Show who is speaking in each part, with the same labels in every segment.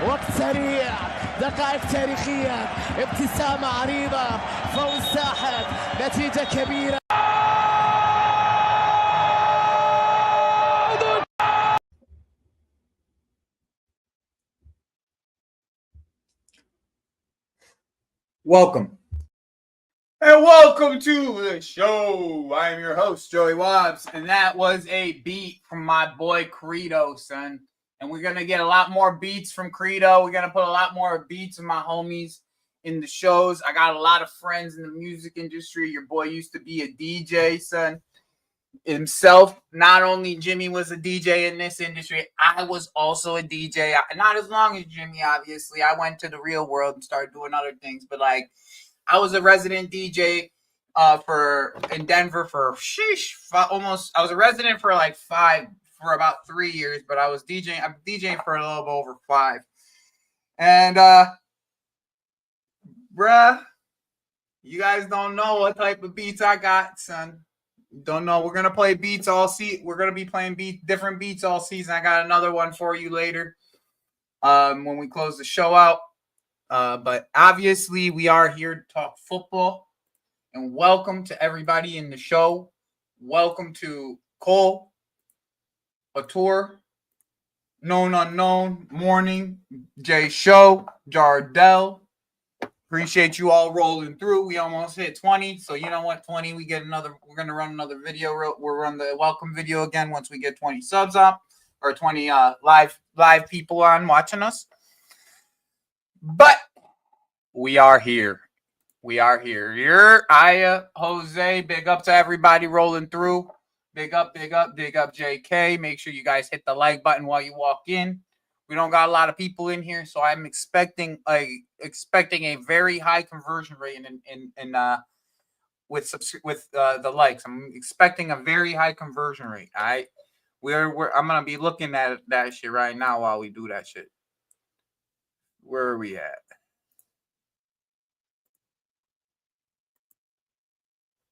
Speaker 1: وقت سريع، دقائق تاريخية، ابتسامة عريضة، فوز ساحق، نتيجة كبيرة.
Speaker 2: Welcome. And welcome to the show. I am your host, Joey Wobbs, and that was a beat from my boy Credo, son. And we're going to get a lot more beats from Credo. We're going to put a lot more beats of my homies in the shows. I got a lot of friends in the music industry. Your boy used to be a DJ, son, himself. Not only Jimmy was a DJ in this industry, I was also a DJ. Not as long as Jimmy, obviously. I went to the real world and started doing other things. But, like, I was a resident DJ in Denver for I was a resident for for about 3 years, but I'm DJing for a little bit over 5. And bruh, you guys don't know what type of beats I got, son. Don't know. We're gonna play beats all season. We're gonna be playing different beats all season. I got another one for you later, when we close the show out. But obviously, we are here to talk football. And welcome to everybody in the show. Welcome to Cole, Atur, Known Unknown, Morning, Jay Show, Jardell. Appreciate you all rolling through. We almost hit 20. So you know what? 20, we're going to run another video. We'll run the welcome video again once we get 20 subs up, or 20 live people on watching us. But we are here. You're Aya, Jose. Big up to everybody rolling through. Big up, JK. Make sure you guys hit the like button while you walk in. We don't got a lot of people in here, so I'm expecting a very high conversion rate with the likes. I'm expecting a very high conversion rate. I'm gonna be looking at that shit right now while we do that shit. Where are we at?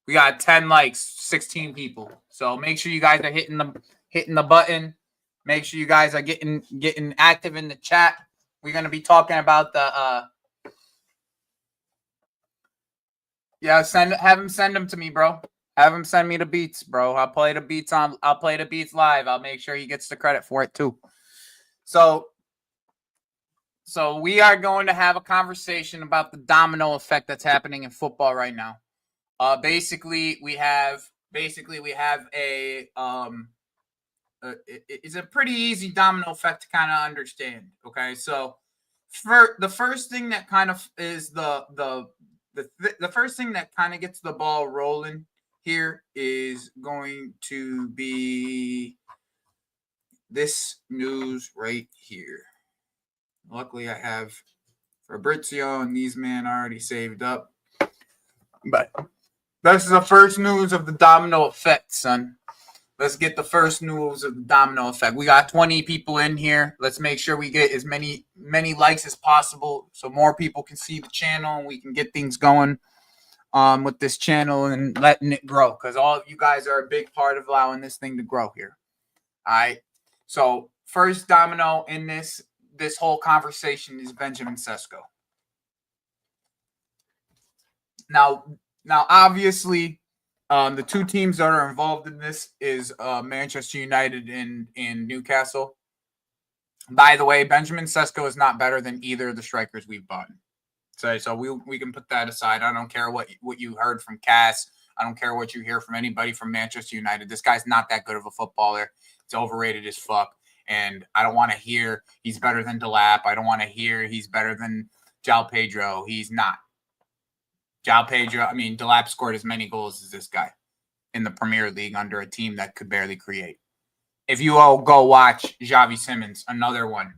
Speaker 2: We got 10 likes, 16 people. So make sure you guys are hitting the button. Make sure you guys are getting active in the chat. We're gonna be talking about the have him send them to me, bro. Have him send me the beats, bro. I'll play the beats live. I'll make sure he gets the credit for it too. So we are going to have a conversation about the domino effect that's happening in football right now. Basically we have it's a pretty easy domino effect to kind of understand. Okay, so for the first thing that kind of is the first thing that kind of gets the ball rolling here is going to be this news right here. Luckily, I have Fabrizio and these men already saved up, but This is the first news of the domino effect, son. Let's get the first news of the domino effect. We got 20 people in here. Let's make sure we get as many likes as possible so more people can see the channel and we can get things going with this channel and letting it grow, because all of you guys are a big part of allowing this thing to grow here. All right. So first domino in this whole conversation is Benjamin Sesko. Now obviously, the two teams that are involved in this is Manchester United and Newcastle. By the way, Benjamin Sesko is not better than either of the strikers we've bought. So we can put that aside. I don't care what you heard from Cass. I don't care what you hear from anybody from Manchester United. This guy's not that good of a footballer. It's overrated as fuck. And I don't want to hear he's better than Delap. I don't want to hear he's better than João Pedro. He's not. Delap scored as many goals as this guy in the Premier League under a team that could barely create. If you all go watch Xavi Simons, another one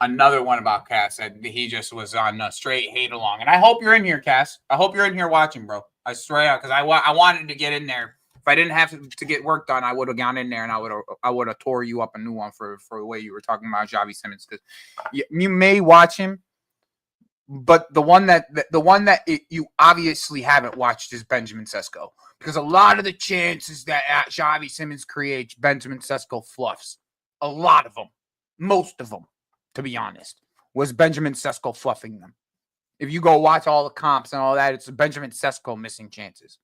Speaker 2: about Cass, that he just was on a straight hate along. And I hope you're in here, Cass. I hope you're in here watching, bro. I swear, because I wanted to get in there. If I didn't have to get work done, I would have gone in there and I would have tore you up a new one for the way you were talking about Xavi Simons. Because you may watch him, but the one that you obviously haven't watched is Benjamin Sesko, because a lot of the chances that Xavi Simons creates, Benjamin Sesko fluffs. A lot of them, most of them, to be honest, was Benjamin Sesko fluffing them. If you go watch all the comps and all that, it's Benjamin Sesko missing chances.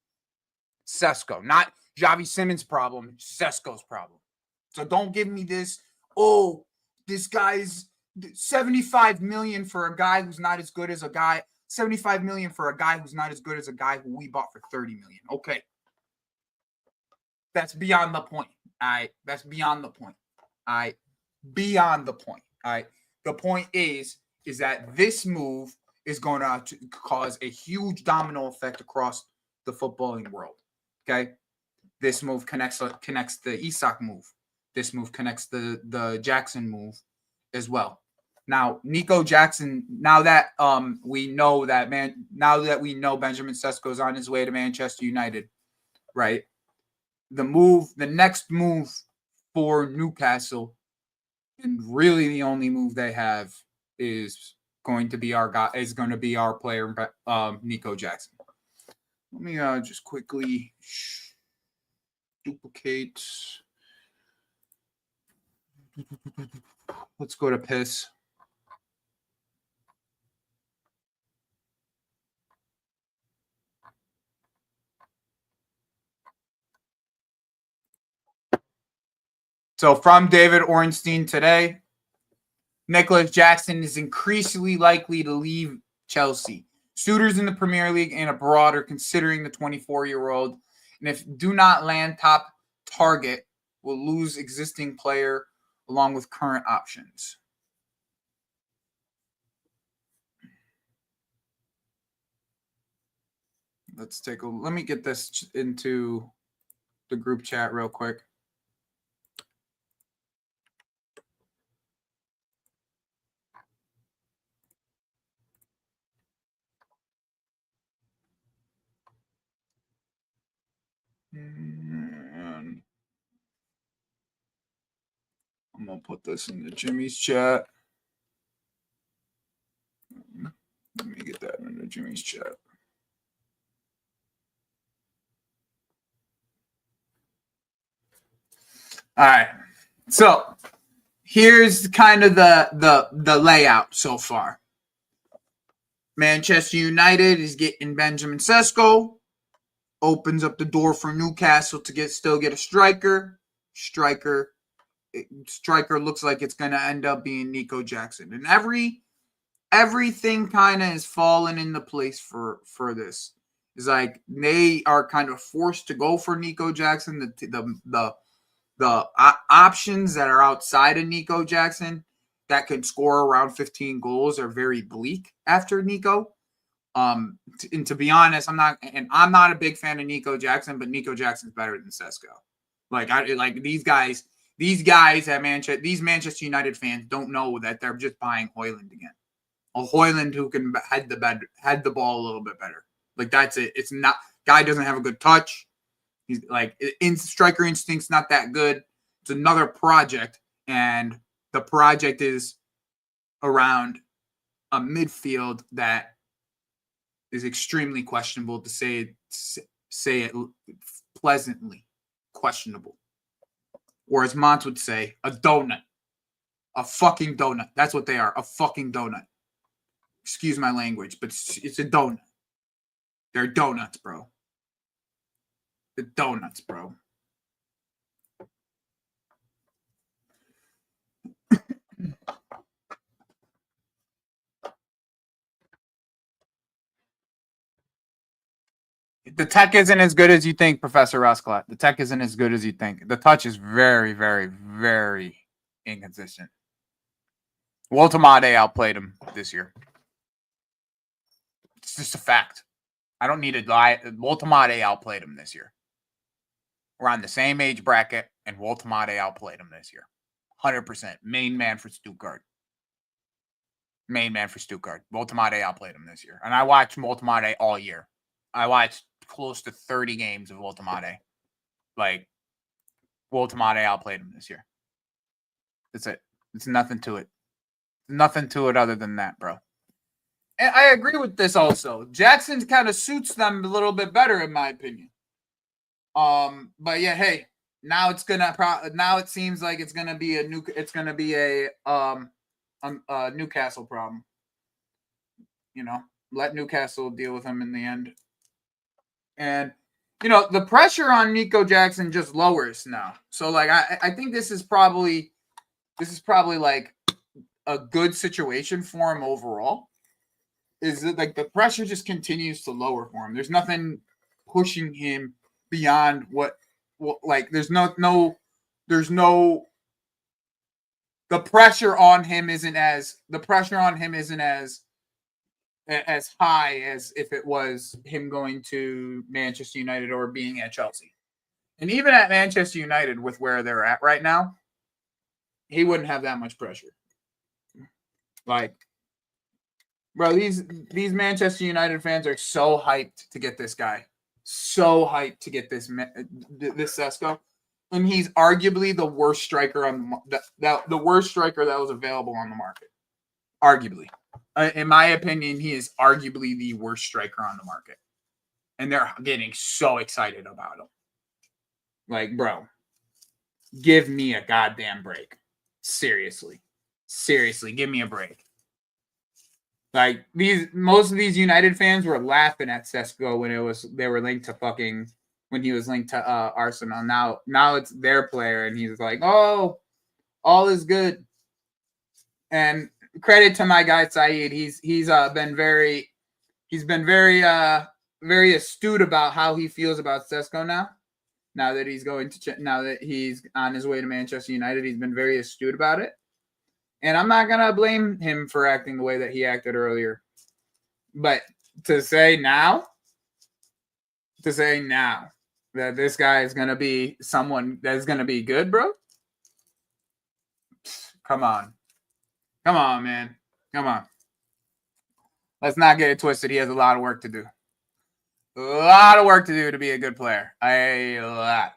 Speaker 2: Sesko, not Xavi Simons' problem, Sesko's problem. So don't give me this, this guy's 75 million for a guy who's not as good as a guy. 75 million for a guy who's not as good as a guy who we bought for 30 million. Okay. That's beyond the point. All right. That's beyond the point. All right. Beyond the point. All right. The point is that this move is going to cause a huge domino effect across the footballing world. Okay. This move connects the Isak move. This move connects the Jackson move as well. Now, Nico Jackson, now that we know Benjamin Sesko is on his way to Manchester United, right? The next move for Newcastle, and really the only move they have, is going to be our player, Nico Jackson. Let me just quickly duplicate. Let's go to piss. So from David Ornstein today, Nicholas Jackson is increasingly likely to leave Chelsea. Suitors in the Premier League and abroad are considering the 24-year-old, and if do not land top target, will lose existing player along with current options. Let me get this into the group chat real quick. And I'm going to put this in the Jimmy's chat. Let me get that in the Jimmy's chat. All right. So here's kind of the layout so far. Manchester United is getting Benjamin Sesko. Opens up the door for Newcastle to still get a striker. Striker looks like it's going to end up being Nico Jackson. And everything kind of is falling into place for this. It's like they are kind of forced to go for Nico Jackson. The options that are outside of Nico Jackson that could score around 15 goals are very bleak after Nico. And to be honest, I'm not a big fan of Nico Jackson, but Nico Jackson's better than Sesko. These guys at Manchester, these Manchester United fans don't know that they're just buying Højlund again. A Højlund who can head the ball a little bit better. Like, that's it. It's not Guy doesn't have a good touch. He's like striker instinct's not that good. It's another project, and the project is around a midfield that is extremely questionable, to say it pleasantly. Questionable. Or as Mont would say, a donut. A fucking donut. That's what they are. A fucking donut. Excuse my language, but it's a donut. They're donuts, bro. The donuts, bro. The tech isn't as good as you think, Professor Rusclott. The tech isn't as good as you think. The touch is very, very, very inconsistent. Woltemade outplayed him this year. It's just a fact. I don't need to lie. Woltemade outplayed him this year. We're on the same age bracket, and Woltemade outplayed him this year. 100%. Main man for Stuttgart. Woltemade outplayed him this year. And I watched Woltemade all year. I watched close to 30 games of Woltemade. Like, Woltemade outplayed him this year. That's it. It's nothing to it. Nothing to it other than that, bro. And I agree with this also. Jackson kind of suits them a little bit better, in my opinion. But yeah, hey, now it's gonna now it seems like it's gonna be a Newcastle problem. You know, let Newcastle deal with him in the end. And you know, the pressure on Nico Jackson just lowers now. So like I think this is probably like a good situation for him overall. Is that like the pressure just continues to lower for him. There's nothing pushing him beyond what there's no the pressure on him isn't as high as if it was him going to Manchester United or being at Chelsea. And even at Manchester United, with where they're at right now, he wouldn't have that much pressure. Like, bro, these Manchester United fans are so hyped to get this guy. So hyped to get this Sesko. And he's arguably the worst striker on the worst striker that was available on the market. Arguably. In my opinion, he is arguably the worst striker on the market. And they're getting so excited about him. Like, bro, give me a goddamn break. Seriously, give me a break. Like most of these United fans were laughing at Sesko when they were linked to when he was linked to Arsenal. Now it's their player, and he's like, oh, all is good. And credit to my guy Saeed. He's been very very astute about how he feels about Sesko now. Now that he's on his way to Manchester United, he's been very astute about it. And I'm not going to blame him for acting the way that he acted earlier. But to say now that this guy is going to be someone that's going to be good, bro. Come on, man. Come on. Let's not get it twisted. He has a lot of work to do. A lot of work to do to be a good player. A lot.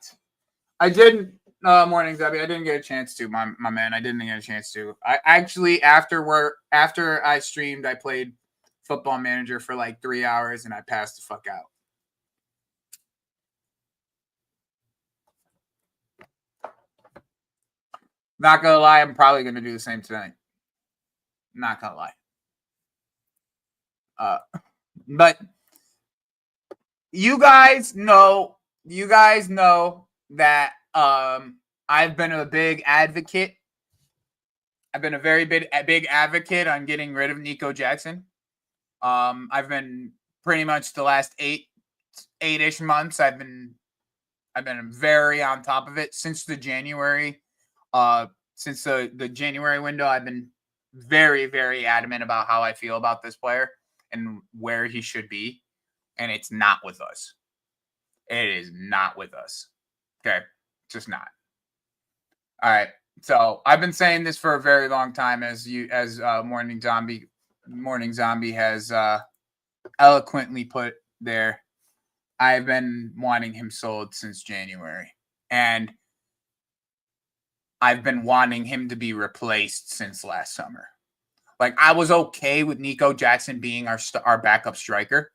Speaker 2: I didn't. Morning, Zebby. I didn't get a chance to, my man. I didn't get a chance to. I actually, after I streamed, I played Football Manager for like 3 hours, and I passed the fuck out. Not gonna lie, I'm probably gonna do the same tonight. Not gonna lie. But you guys know that I've been a big advocate. I've been a very big advocate on getting rid of Nico Jackson. I've been pretty much the last eight-ish months. I've been very on top of it since the January. Since the January window, I've been very, very adamant about how I feel about this player and where he should be. And it's not with us. It is not with us. Okay. Just not. All right. So I've been saying this for a very long time, as Morning Zombie has eloquently put there. I've been wanting him sold since January. And I've been wanting him to be replaced since last summer. Like, I was okay with Nico Jackson being our backup striker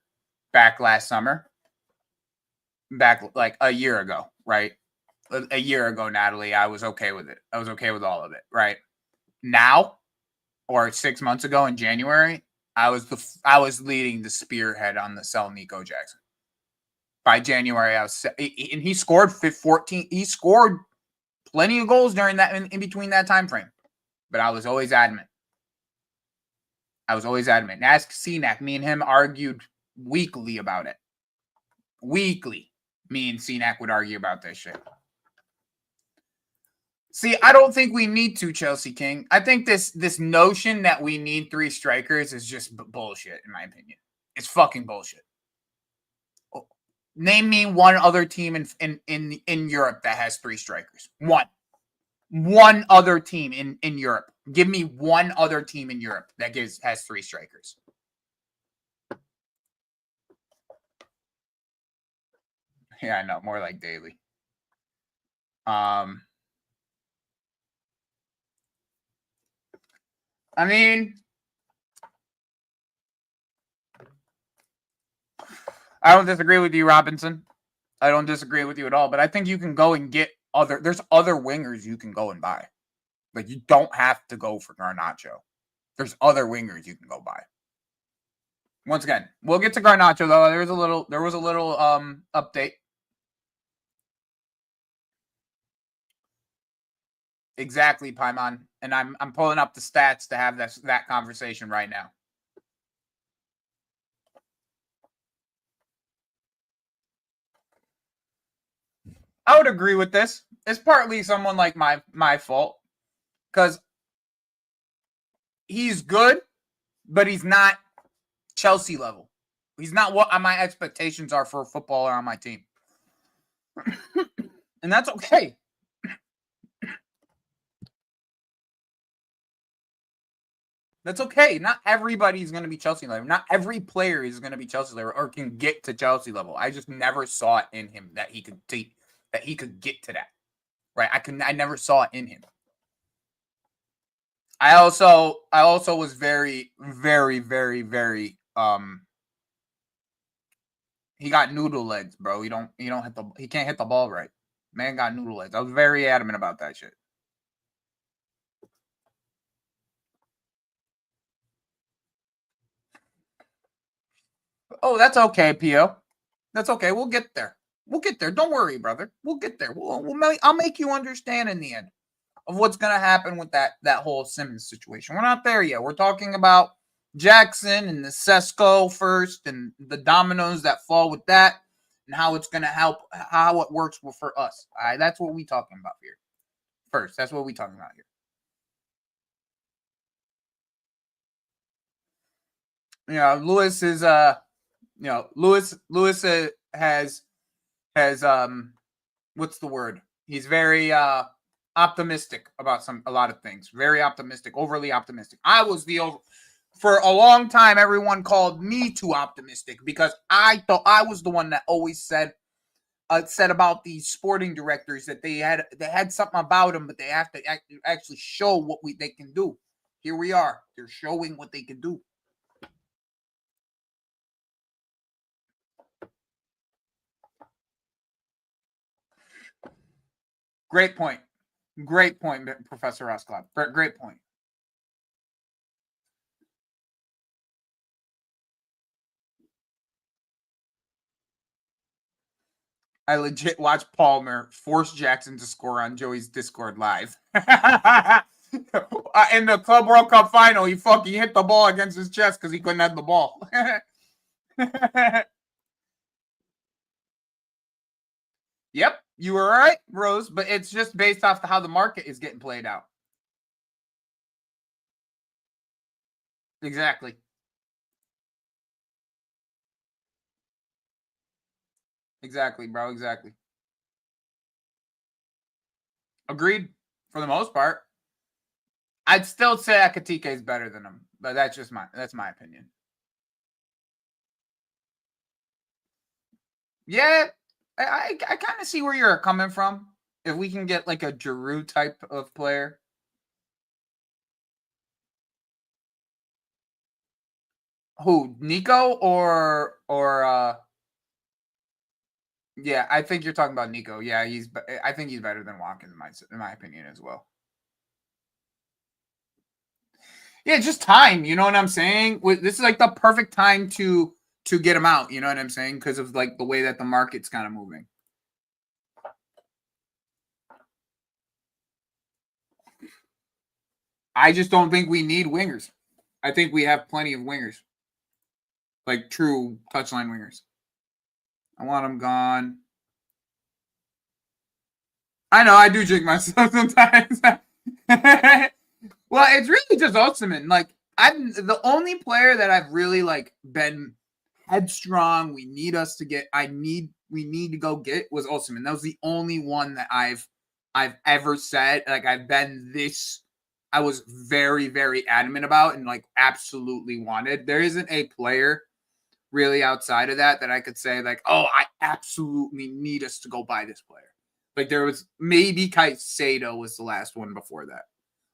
Speaker 2: back last summer. Back like a year ago, right? A year ago, Natalie, I was okay with it. I was okay with all of it, right? Now, or 6 months ago in January, I was leading the spearhead on the sell Nico Jackson. By January, and he scored 14. He scored plenty of goals during that in between that time frame. But I was always adamant. Ask CNAC. Me and him argued weekly about it. Weekly. Me and CNAC would argue about this shit. See, I don't think we need to, Chelsea King. I think this notion that we need 3 strikers is just bullshit, in my opinion. It's fucking bullshit. Name me one other team in Europe that has 3 strikers. One other team in Europe. Give me one other team in Europe that has 3 strikers. Yeah, I know. More like daily. I mean, I don't disagree with you, Robinson. I don't disagree with you at all, but I think you can go and get there's other wingers you can go and buy. Like, you don't have to go for Garnacho. There's other wingers you can go buy. Once again, we'll get to Garnacho though. There was a little update. Exactly, Paimon. And I'm pulling up the stats to have that conversation right now. I would agree with this. It's partly someone like my fault. Because he's good, but he's not Chelsea level. He's not what my expectations are for a footballer on my team. And that's okay. That's okay. Not everybody's going to be Chelsea level. Not every player is going to be Chelsea level or can get to Chelsea level. I just never saw it in him that he could get to that. Right? I never saw it in him. I also was very, very, very, very he got noodle legs, bro. He can't hit the ball right. Man got noodle legs. I was very adamant about that shit. Oh, that's okay, Pio. That's okay. We'll get there. Don't worry, brother. We'll get there. I'll make you understand in the end of what's gonna happen with that whole Simmons situation. We're not there yet. We're talking about Jackson and the Sesko first, and the dominoes that fall with that, and how it's gonna help, how it works for us. All right, that's what we talking about here. First, that's what we talking about here. Lewis is Lewis has what's the word? He's very optimistic about a lot of things. Very optimistic, overly optimistic. For a long time, everyone called me too optimistic because I thought I was the one that always said about these sporting directors that they had something about them, but they have to actually show what they can do. Here we are. They're showing what they can do. Great point. Great point, Professor Asclop. Great point. I legit watched Palmer force Jackson to score on Joey's Discord live. In the Club World Cup final, he hit the ball against his chest because he couldn't have the ball. Yep, you were right, Rose, but it's just based off how the market is getting played out. Exactly. Exactly, bro. Exactly. Agreed. For the most part, I'd still say Akatike is better than him, but that's my opinion. Yeah, I kind of see where you're coming from. If we can get like a Giroud type of player. Who, Nico or yeah, I think you're talking about Nico. Yeah, I think he's better than Watkins in my opinion as well. Yeah, just time. You know what I'm saying? This is like the perfect time to get him out. You know what I'm saying? Because of like the way that the market's kind of moving. I just don't think we need wingers. I think we have plenty of wingers, like true touchline wingers. I want them gone. I know I do drink myself sometimes. Well, it's really just Osimhen. Like I'm the only player that I've really like been headstrong. We need to go get was Osimhen. That was the only one that I've ever said like I've been this. I was very very adamant about and like absolutely wanted. There isn't a player really outside of that I could say like, oh, I absolutely need us to go buy this player. Like there was maybe Caicedo was the last one before that.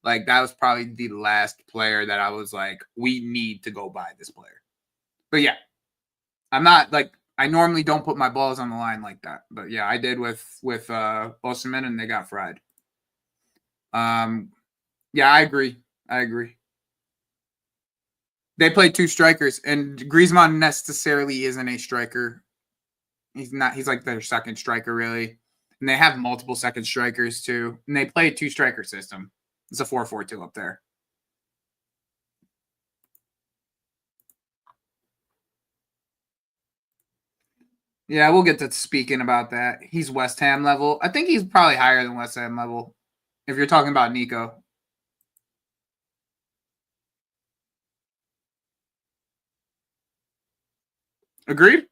Speaker 2: Like that was probably the last player that I was like, we need to go buy this player. But yeah, I'm not like I normally don't put my balls on the line like that. But yeah, I did with Osimhen and they got fried. Yeah, I agree. They play two strikers, and Griezmann necessarily isn't a striker. He's not. He's like their second striker, really. And they have multiple second strikers too. And they play a two-striker system. It's a 4-4-2 up there. Yeah, we'll get to speaking about that. He's West Ham level. I think he's probably higher than West Ham level if you're talking about Nico. Agreed?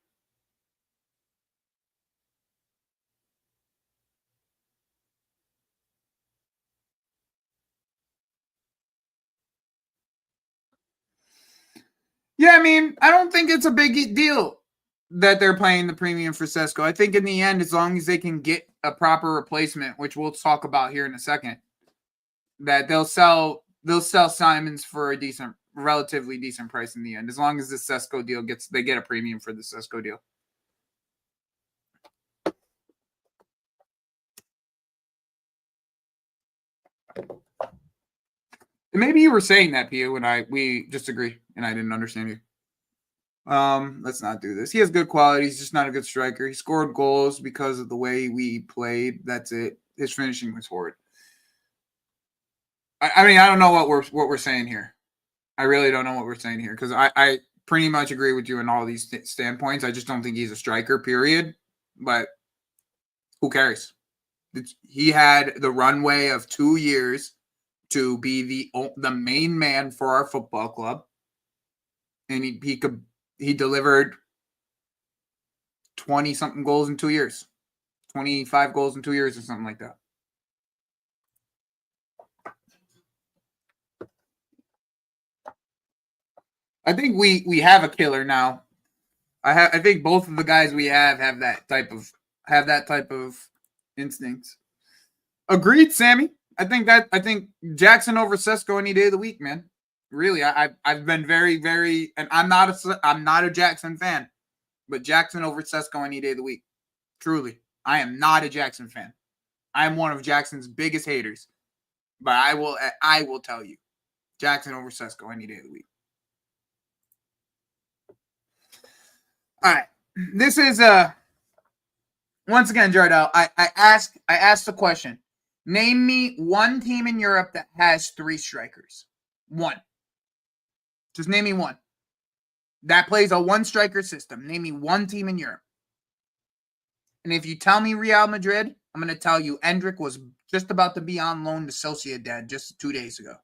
Speaker 2: Yeah, I mean, I don't think it's a big deal that they're paying the premium for Sesko. I think in the end, as long as they can get a proper replacement, which we'll talk about here in a second, that they'll sell Simons for a relatively decent price in the end. As long as the Sesko deal they get a premium for the Sesko deal. Maybe you were saying that, Pia, when we just agree and I didn't understand you. Let's not do this. He has good quality. He's just not a good striker. He scored goals because of the way we played. That's it. His finishing was horrid. I mean, I don't know what we're saying here. I really don't know what we're saying here because I pretty much agree with you in all these standpoints. I just don't think he's a striker, period. But who cares? He had the runway of 2 years to be the main man for our football club, and he delivered 20 something goals in 2 years, 25 goals in 2 years or something like that. I think we have a killer now. I think both of the guys we have that type of instincts. Agreed, Sammy. I think Jackson over Sesko any day of the week, man. Really, I've been very, very, and I'm not a Jackson fan, but Jackson over Sesko any day of the week. Truly, I am not a Jackson fan. I am one of Jackson's biggest haters, but I will tell you, Jackson over Sesko any day of the week. All right, this is once again, Jardel. I asked the question. Name me one team in Europe that has 3 strikers. One. Just name me one. That plays a 1-striker system. Name me one team in Europe. And if you tell me Real Madrid, I'm going to tell you Endrick was just about to be on loan to Sociedad just 2 days ago.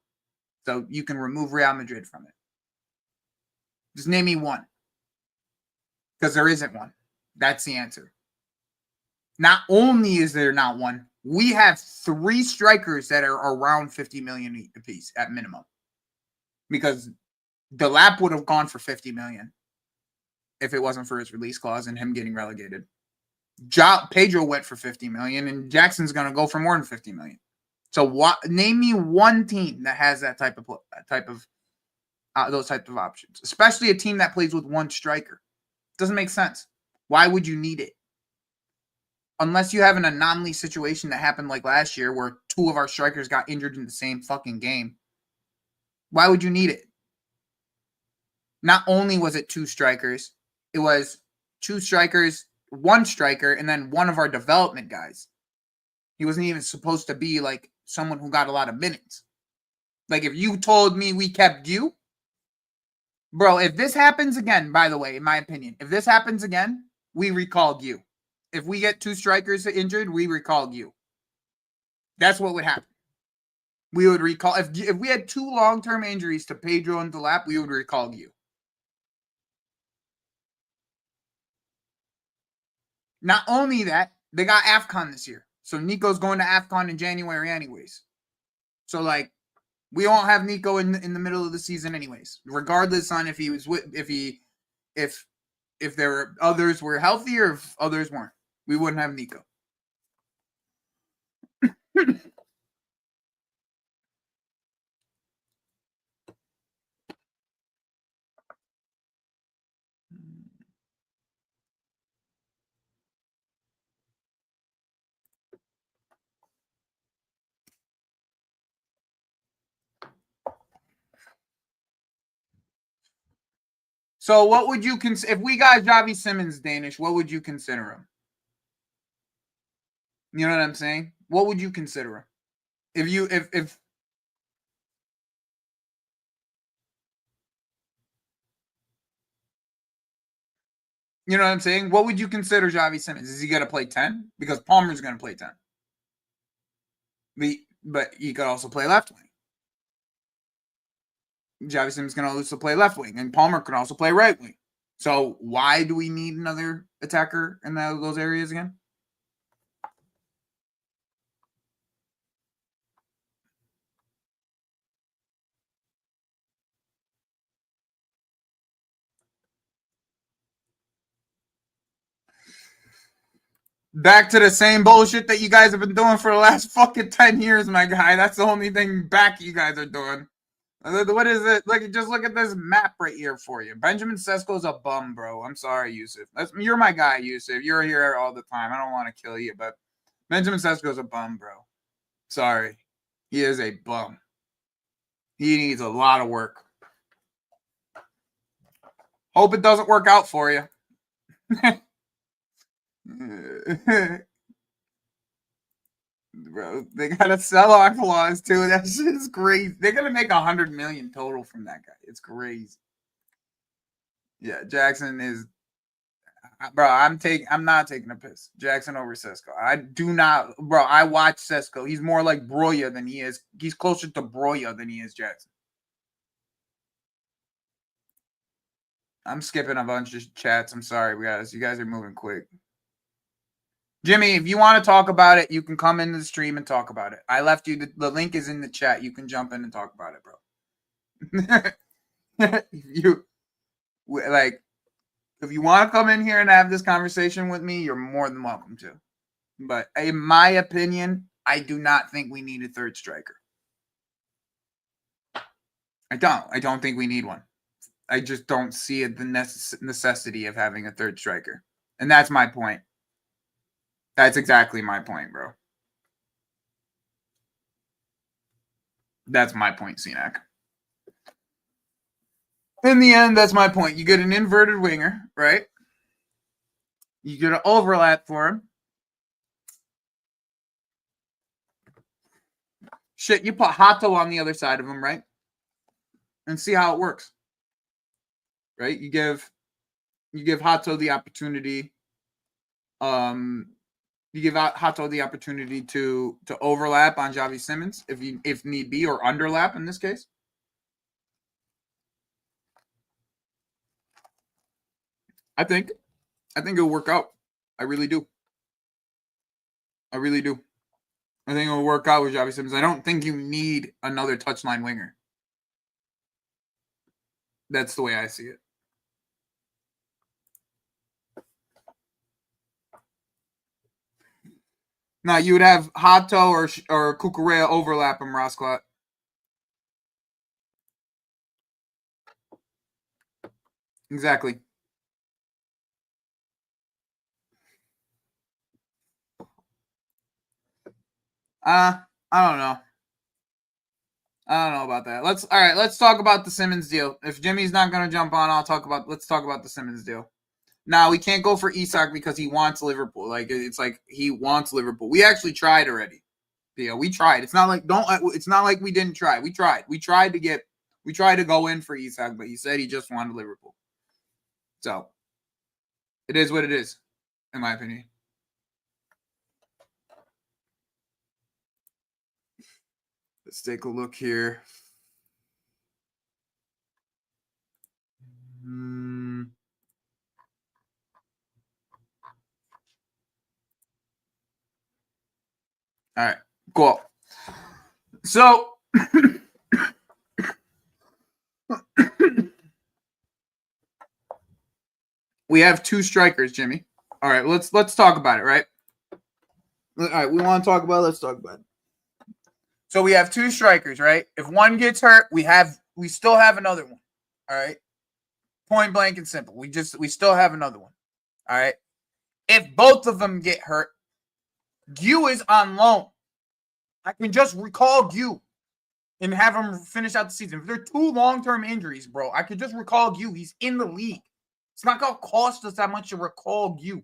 Speaker 2: So you can remove Real Madrid from it. Just name me one. Because there isn't one. That's the answer. Not only is there not one, we have 3 strikers that are around 50 million apiece at minimum. Because Delap would have gone for 50 million if it wasn't for his release clause and him getting relegated. Pedro went for $50 million, and Jackson's going to go for more than $50 million. So name me one team that has that type of those types of options, especially a team that plays with one striker. Doesn't make sense. Why would you need it? Unless you have an anomaly situation that happened like last year where 2 of our strikers got injured in the same fucking game. Why would you need it? Not only was it 2 strikers, it was 2 strikers, 1 striker, and then one of our development guys. He wasn't even supposed to be like someone who got a lot of minutes. Like if you told me we kept you, bro, if this happens again, by the way, in my opinion, if this happens again, we recalled you. If we get 2 strikers injured, we recalled you. That's what would happen. We would recall. If we had 2 long-term injuries to Pedro and Delap, we would recall you. Not only that, they got AFCON this year. So Nico's going to AFCON in January anyways. So, like, we won't have Nico in the middle of the season anyways. Regardless on if there were others were healthy or if others weren't. We wouldn't have Nico. So what would you consider if we got Javi Simmons, Danish? What would you consider him? You know what I'm saying? What would you consider him? If you you know what I'm saying? What would you consider Javi Simmons? Is he going to play 10? Because Palmer's going to play 10. But he could also play left wing. Javi Simmons can also play left wing, and Palmer can also play right wing. So why do we need another attacker in those areas again? Back to the same bullshit that you guys have been doing for the last fucking 10 years, my guy. That's the only thing back you guys are doing. What is it? Like, just look at this map right here for you. Benjamin Sesko's a bum, bro. I'm sorry, Yusuf. You're my guy, Yusuf. You're here all the time. I don't want to kill you, but Benjamin Sesko's a bum, bro. Sorry. He is a bum. He needs a lot of work. Hope it doesn't work out for you. Bro, they got a sell-on clause too. That shit is crazy. They're gonna make $100 million total from that guy. It's crazy. Yeah, Jackson is, bro. I'm not taking a piss. Jackson over Sesko. I do not, bro. I watch Sesko. He's more like Broya than he is. He's closer to Broya than he is Jackson. I'm skipping a bunch of chats. I'm sorry, guys. You guys are moving quick. Jimmy, if you want to talk about it, you can come into the stream and talk about it. I left you the link is in the chat. You can jump in and talk about it, bro. If you want to come in here and have this conversation with me, you're more than welcome to. But in my opinion, I do not think we need a 3rd striker. I don't think we need one. I just don't see the necessity of having a 3rd striker. And that's my point. That's exactly my point, bro. That's my point, Cenac. In the end, that's my point. You get an inverted winger, right? You get an overlap for him. Shit, you put Hato on the other side of him, right? And see how it works. Right? You give Hato the opportunity. You give Hato the opportunity to overlap on Javi Simmons if need be, or underlap in this case. I think it'll work out. I really do. I think it'll work out with Javi Simmons. I don't think you need another touchline winger. That's the way I see it. No, you would have Hato or Cucurella overlap him, Rosclot. Exactly. I don't know. I don't know about that. Let's talk about the Simmons deal. If Jimmy's not gonna jump on, let's talk about the Simmons deal. Now we can't go for Isak because he wants Liverpool. It's like he wants Liverpool. We actually tried already. Yeah, we tried. It's not like we didn't try. We tried. We tried to go in for Isak, but he said he just wanted Liverpool. So it is what it is, in my opinion. Let's take a look here. All right, cool. So we have two strikers, Jimmy. All right, let's talk about it, right? All right, we want to talk about it. Let's talk about it. So we have two strikers, right? If one gets hurt, we still have another one. All right. Point blank and simple. We still have another one. All right. If both of them get hurt, Gu is on loan. I can just recall Gu and have him finish out the season. If they're two long-term injuries, bro, I could just recall Gu. He's in the league. It's not going to cost us that much to recall Gu.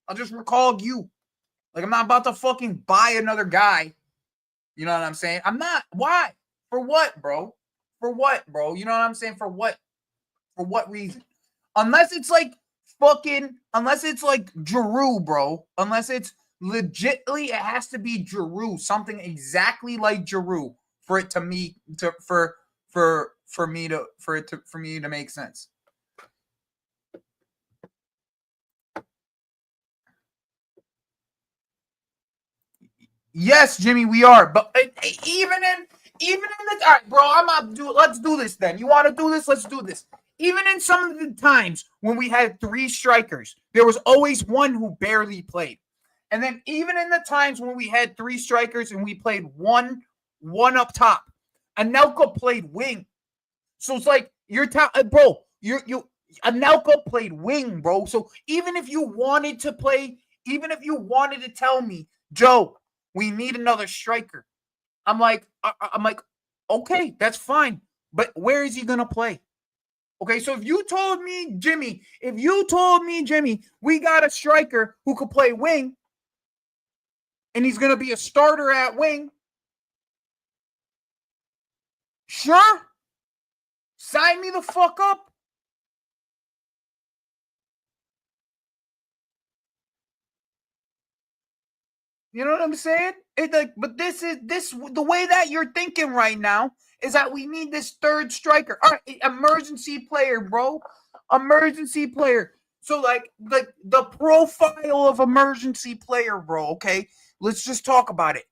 Speaker 2: I'll just recall Gu. Like, I'm not about to fucking buy another guy. You know what I'm saying? I'm not. Why? For what, bro? For what, bro? You know what I'm saying? For what? For what reason? Unless it's like Giroud, bro. Unless it's legitly, it has to be Giroud. Something exactly like Giroud for it to me to make sense. Yes, Jimmy, we are. But even in the all right, bro, let's do this then. You want to do this? Let's do this. Even in some of the times when we had three strikers, there was always one who barely played. And then even in the times when we had three strikers and we played one up top, Anelka played wing. So it's like Anelka played wing, bro. So even if you wanted to tell me, Joe, we need another striker, I'm like, okay, that's fine. But where is he gonna play? Okay, so if you told me, Jimmy, we got a striker who could play wing, and he's gonna be a starter at wing, sure, sign me the fuck up. You know what I'm saying? But the way that you're thinking right now is that we need this third striker. All right, emergency player, bro. Emergency player. So like the profile of emergency player, bro, okay? Let's just talk about it.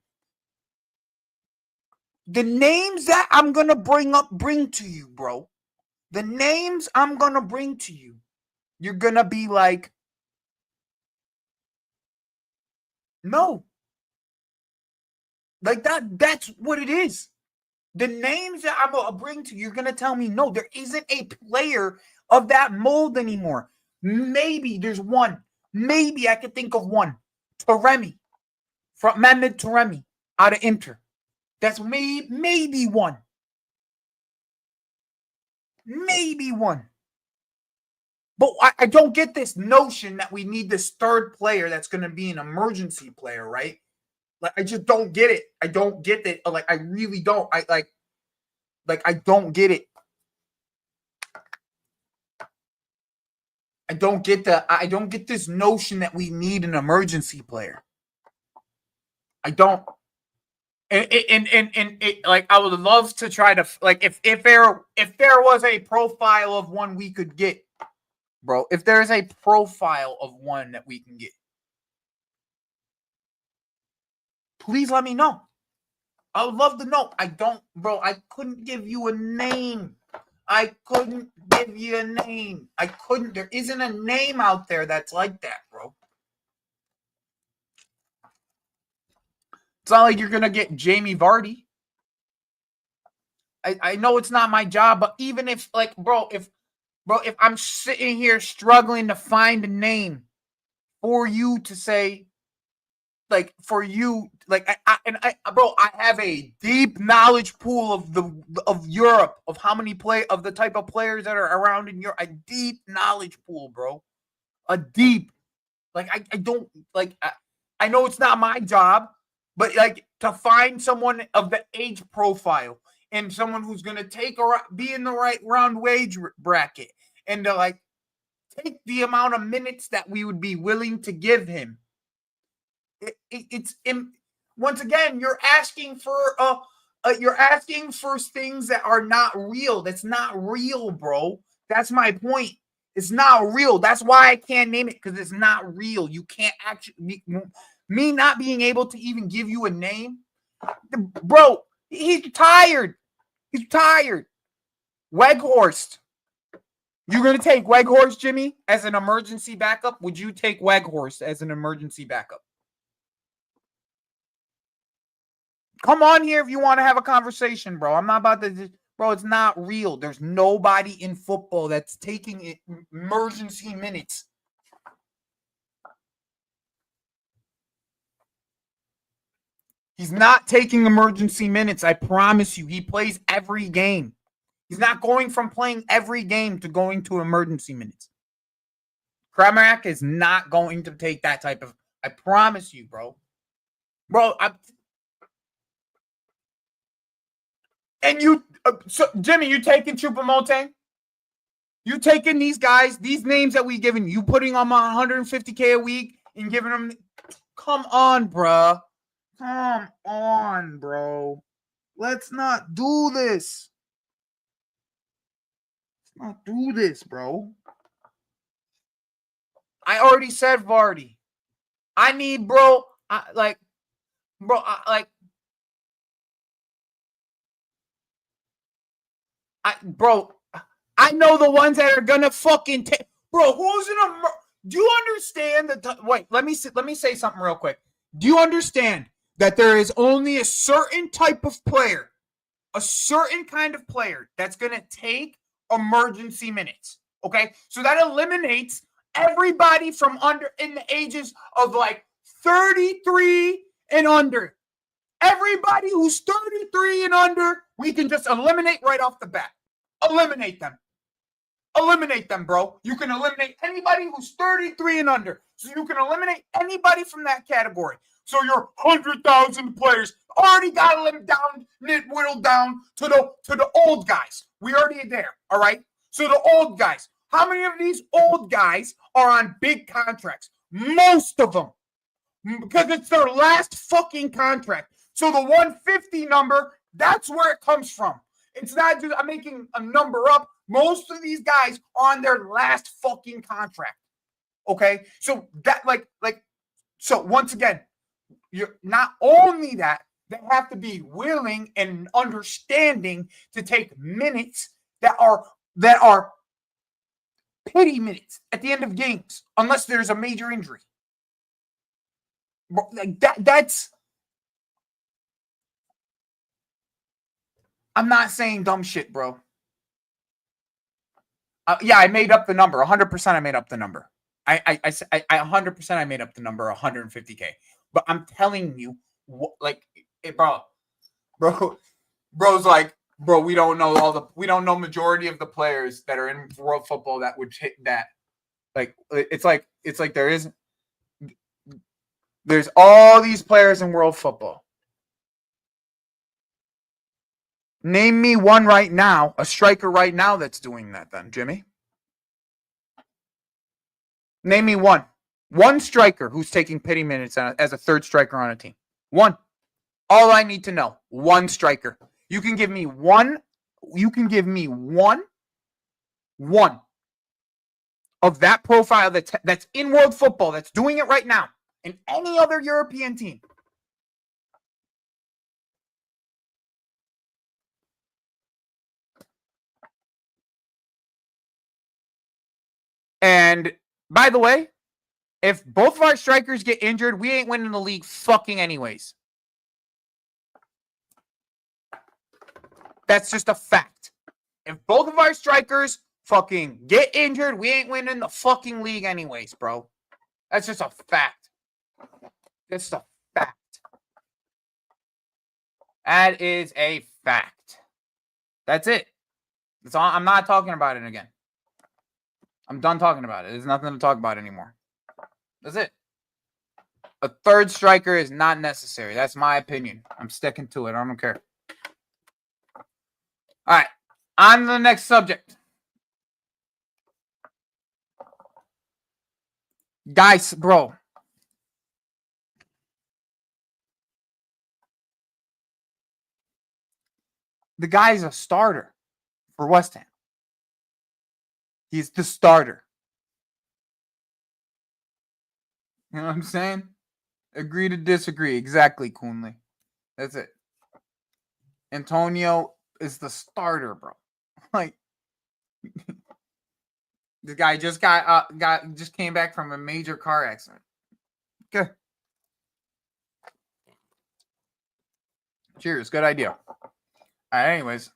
Speaker 2: The names that I'm going to bring to you, bro. The names I'm going to bring to you. You're going to be like, no. Like that's what it is. The names that I'm going to bring to you, you're going to tell me, no, there isn't a player of that mold anymore. Maybe there's one. Maybe I could think of one. Taremi. From Mehmet Taremi out of Inter. That's maybe one. Maybe one. But I don't get this notion that we need this third player that's going to be an emergency player, right? Like, I just don't get it. I don't get it. Like, I really don't. I don't get it. I don't get this notion that we need an emergency player. I don't. And like, I would love to try to, like, if there was a profile of one we could get, bro. If there's a profile of one that we can get, please let me know. I would love to know. I don't, bro. I couldn't give you a name. I couldn't give you a name. I couldn't. There isn't a name out there that's like that, bro. It's not like you're going to get Jamie Vardy. I know it's not my job, but even if, like, bro, if I'm sitting here struggling to find a name for you to say, like, for you, like, bro, I have a deep knowledge pool of Europe, of how many of the type of players that are around in Europe. A deep knowledge pool, bro. A deep, like, I don't, like, I know it's not my job, but, like, to find someone of the age profile and someone who's going to be in the right round wage bracket and to, like, take the amount of minutes that we would be willing to give him. It's once again, you're asking for things that are not real. That's not real, bro. That's my point. It's not real. That's why I can't name it, because it's not real. You can't actually, me not being able to even give you a name, bro. He's tired. He's tired. Weghorst. You're going to take Weghorst, Jimmy, as an emergency backup? Would you take Weghorst as an emergency backup? Come on here if you want to have a conversation, bro. I'm not about to, bro, it's not real. There's nobody in football that's taking emergency minutes. He's not taking emergency minutes. I promise you. He plays every game. He's not going from playing every game to going to emergency minutes. Kramak is not going to take that type of, I promise you, bro. Bro, and you, so Jimmy, you taking Choupo-Moting? You taking these guys, these names that we given you, putting them on 150K a week and giving them, come on, bro. Come on, bro. Let's not do this. Let's not do this, bro. I already said Vardy. I need, bro, I know the ones that are gonna fucking take, bro. Who's in a? Do you understand wait? Let me say something real quick. Do you understand that there is only a certain type of player, a certain kind of player that's gonna take emergency minutes? Okay, so that eliminates everybody from under in the ages of like 33 and under. Everybody who's 33 and under, we can just eliminate right off the bat. Eliminate them. Eliminate them, bro. You can eliminate anybody who's 33 and under. So you can eliminate anybody from that category. So your 100,000 players already got them down, whittled down to the old guys. We already are there, all right? So the old guys. How many of these old guys are on big contracts? Most of them. Because it's their last fucking contract. So the 150 number, that's where it comes from. It's not just I'm making a number up. Most of these guys are on their last fucking contract. Okay? So that so once again, you're not only that, they have to be willing and understanding to take minutes that are pity minutes at the end of games, unless there's a major injury. Like that's I'm not saying dumb shit, bro. Yeah, I made up the number. 100% I made up the number. I 100% I made up the number 150K. But I'm telling you, bro's like, bro, we don't know majority of the players that are in world football that would hit that. Like, it's like there's all these players in world football. Name me one right now, a striker right now that's doing that then, Jimmy. Name me one. One striker who's taking pity minutes as a third striker on a team. One. All I need to know. One striker. You can give me one. You can give me one of that profile that's in world football that's doing it right now in any other European team. And by the way, if both of our strikers get injured, we ain't winning the league fucking anyways. That's just a fact. If both of our strikers fucking get injured, we ain't winning the fucking league anyways, bro. That's just a fact. That's a fact. That is a fact. That's it. That's all. I'm not talking about it again. I'm done talking about it. There's nothing to talk about anymore. That's it. A third striker is not necessary. That's my opinion. I'm sticking to it. I don't care. All right. On to the next subject. Guys, bro. The guy's a starter for West Ham. He's the starter. You know what I'm saying? Agree to disagree. Exactly, Coonley. That's it. Antonio is the starter, bro. Like, the guy just just came back from a major car accident. Okay. Cheers. Good idea. All right, anyways.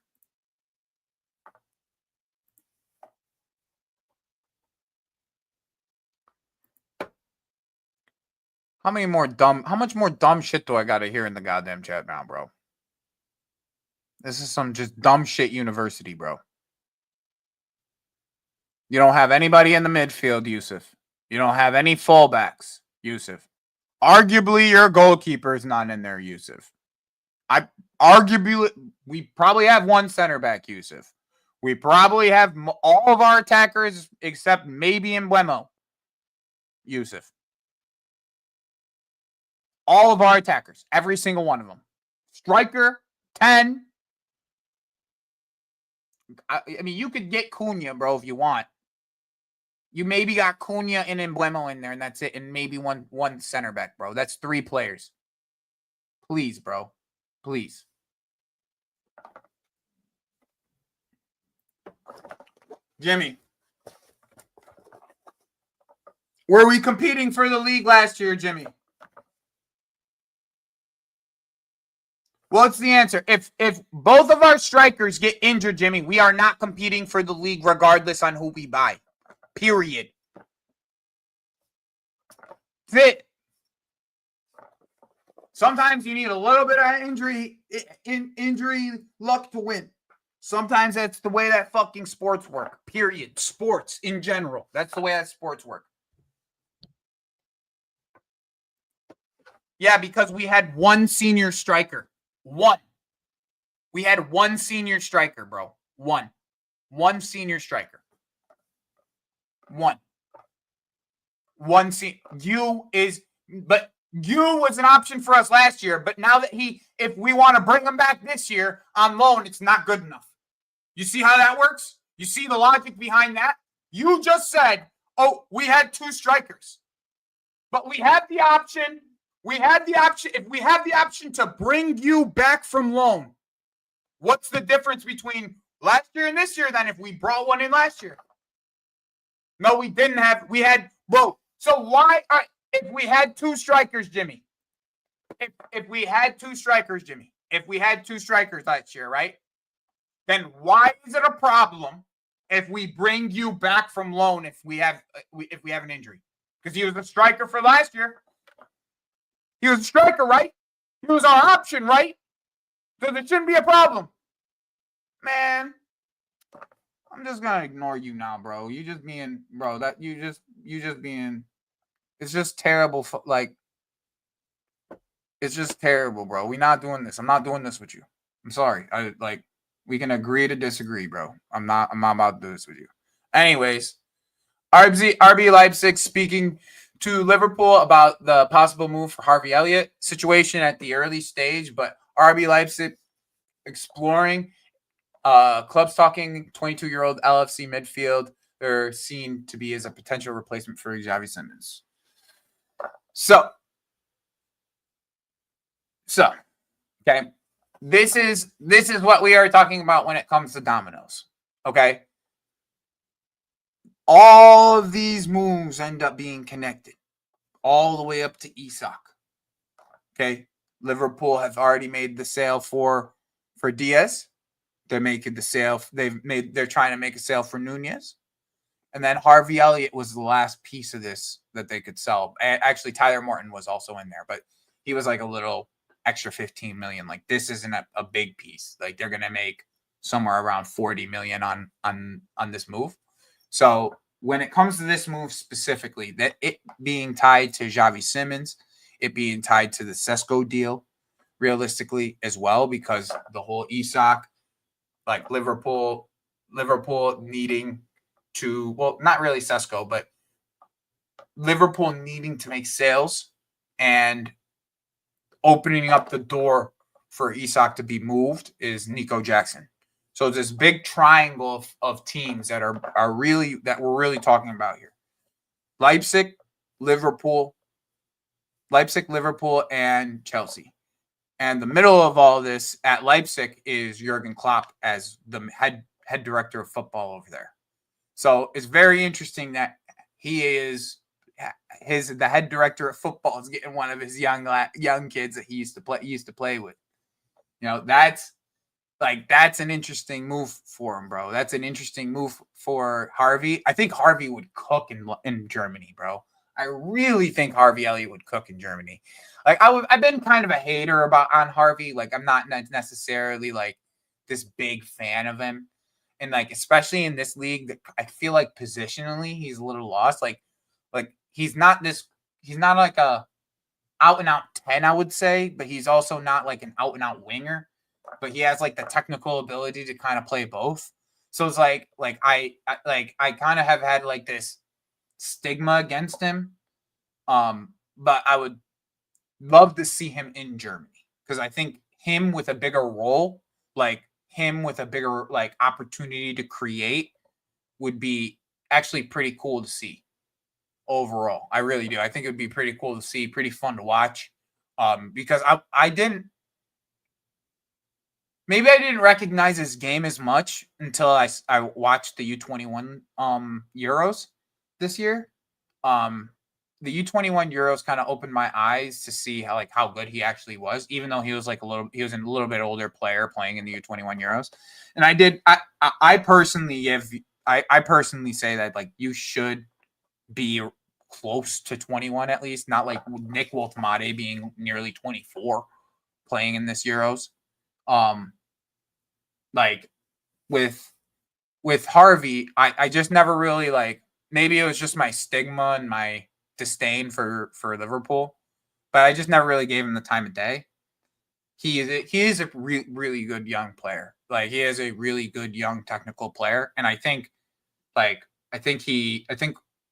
Speaker 2: How much more dumb shit do I gotta hear in the goddamn chat now, bro? This is some just dumb shit university, bro. You don't have anybody in the midfield, Yusuf. You don't have any fullbacks, Yusuf. Arguably, your goalkeeper is not in there, Yusuf. We probably have one center back, Yusuf. We probably have all of our attackers except maybe Mbeumo, Yusuf. All of our attackers, every single one of them. Striker, 10. I mean, you could get Cunha, bro, if you want. You maybe got Cunha and Mbeumo in there, and that's it. And maybe one center back, bro. That's 3 players. Please, bro. Please. Jimmy. Were we competing for the league last year, Jimmy? What's the answer? If both of our strikers get injured, Jimmy, we are not competing for the league regardless on who we buy. Period. That's it. Sometimes you need a little bit of injury luck to win. Sometimes that's the way that fucking sports work. Period. Sports in general. That's the way that sports work. Yeah, because we had one senior striker. One. We had one senior striker, bro. One senior striker. One you was an option for us last year, but now that if we want to bring him back this year on loan, it's not good enough. You see how that works? You see the logic behind that? You just said, oh, we had 2 strikers, but we had the option. If we have the option to bring you back from loan, what's the difference between last year and this year then if we brought one in last year? No, we didn't have. We had, bro. So why, if we had 2 strikers, Jimmy, if we had 2 strikers, Jimmy, if we had 2 strikers last year, right? Then why is it a problem if we bring you back from loan if we have an injury? Because he was a striker for last year. He was a striker, right? He was our option, right? So there shouldn't be a problem. Man, I'm just gonna ignore you now, bro. You just being, bro. That you just being. It's just terrible. Like, it's just terrible, bro. We're not doing this. I'm not doing this with you. I'm sorry. We can agree to disagree, bro. I'm not about to do this with you. Anyways, RB Leipzig speaking to Liverpool about the possible move for Harvey Elliott situation at the early stage, but RB Leipzig exploring clubs talking 22-year-old LFC midfield. They're seen to be as a potential replacement for Xavi Simons. So, okay. This is what we are talking about when it comes to Dominoes. Okay. All of these moves end up being connected all the way up to Isak. Okay. Liverpool have already made the sale for Diaz. they're making the sale. They're trying to make a sale for Nunez. And then Harvey Elliott was the last piece of this that they could sell. And actually, Tyler Morton was also in there, but he was like a little extra 15 million. Like this isn't a big piece. Like they're gonna make somewhere around 40 million on this move. So when it comes to this move specifically, that it being tied to Xavi Simons, it being tied to the Sesko deal, realistically as well, because the whole Isak, like Liverpool needing to, well, not really Sesko, but Liverpool needing to make sales and opening up the door for Isak to be moved is Nico Jackson. So this big triangle of teams that are really, that we're really talking about here. Leipzig, Liverpool, and Chelsea. And the middle of all of this at Leipzig is Jurgen Klopp as the head director of football over there. So it's very interesting that he is the head director of football is getting one of his young kids that he used to play with. You know, that's an interesting move for him, bro. That's an interesting move for Harvey. I think Harvey would cook in Germany, bro. I really think Harvey Elliott would cook in Germany. Like I've been kind of a hater on Harvey. Like I'm not necessarily like this big fan of him. And like, especially in this league, I feel like positionally he's a little lost. Like he's not like a out and out 10, I would say, but he's also not like an out and out winger, but he has like the technical ability to kind of play both. So it's like I kind of have had like this stigma against him. But I would love to see him in Germany because I think him with a bigger role, like him with a bigger like opportunity to create would be actually pretty cool to see overall. I really do. I think it would be pretty cool to see, pretty fun to watch. Because I didn't recognize his game as much until I watched the U21 Euros this year. The U21 Euros kind of opened my eyes to see how good he actually was, even though he was a little bit older player playing in the U21 Euros. And I personally say that like you should be close to 21 at least, not like Nick Woltemade being nearly 24 playing in this Euros. Like with Harvey, I just never really maybe it was just my stigma and my disdain for Liverpool, but I just never really gave him the time of day. He is a really good young player. Like he is a really good young technical player, and I think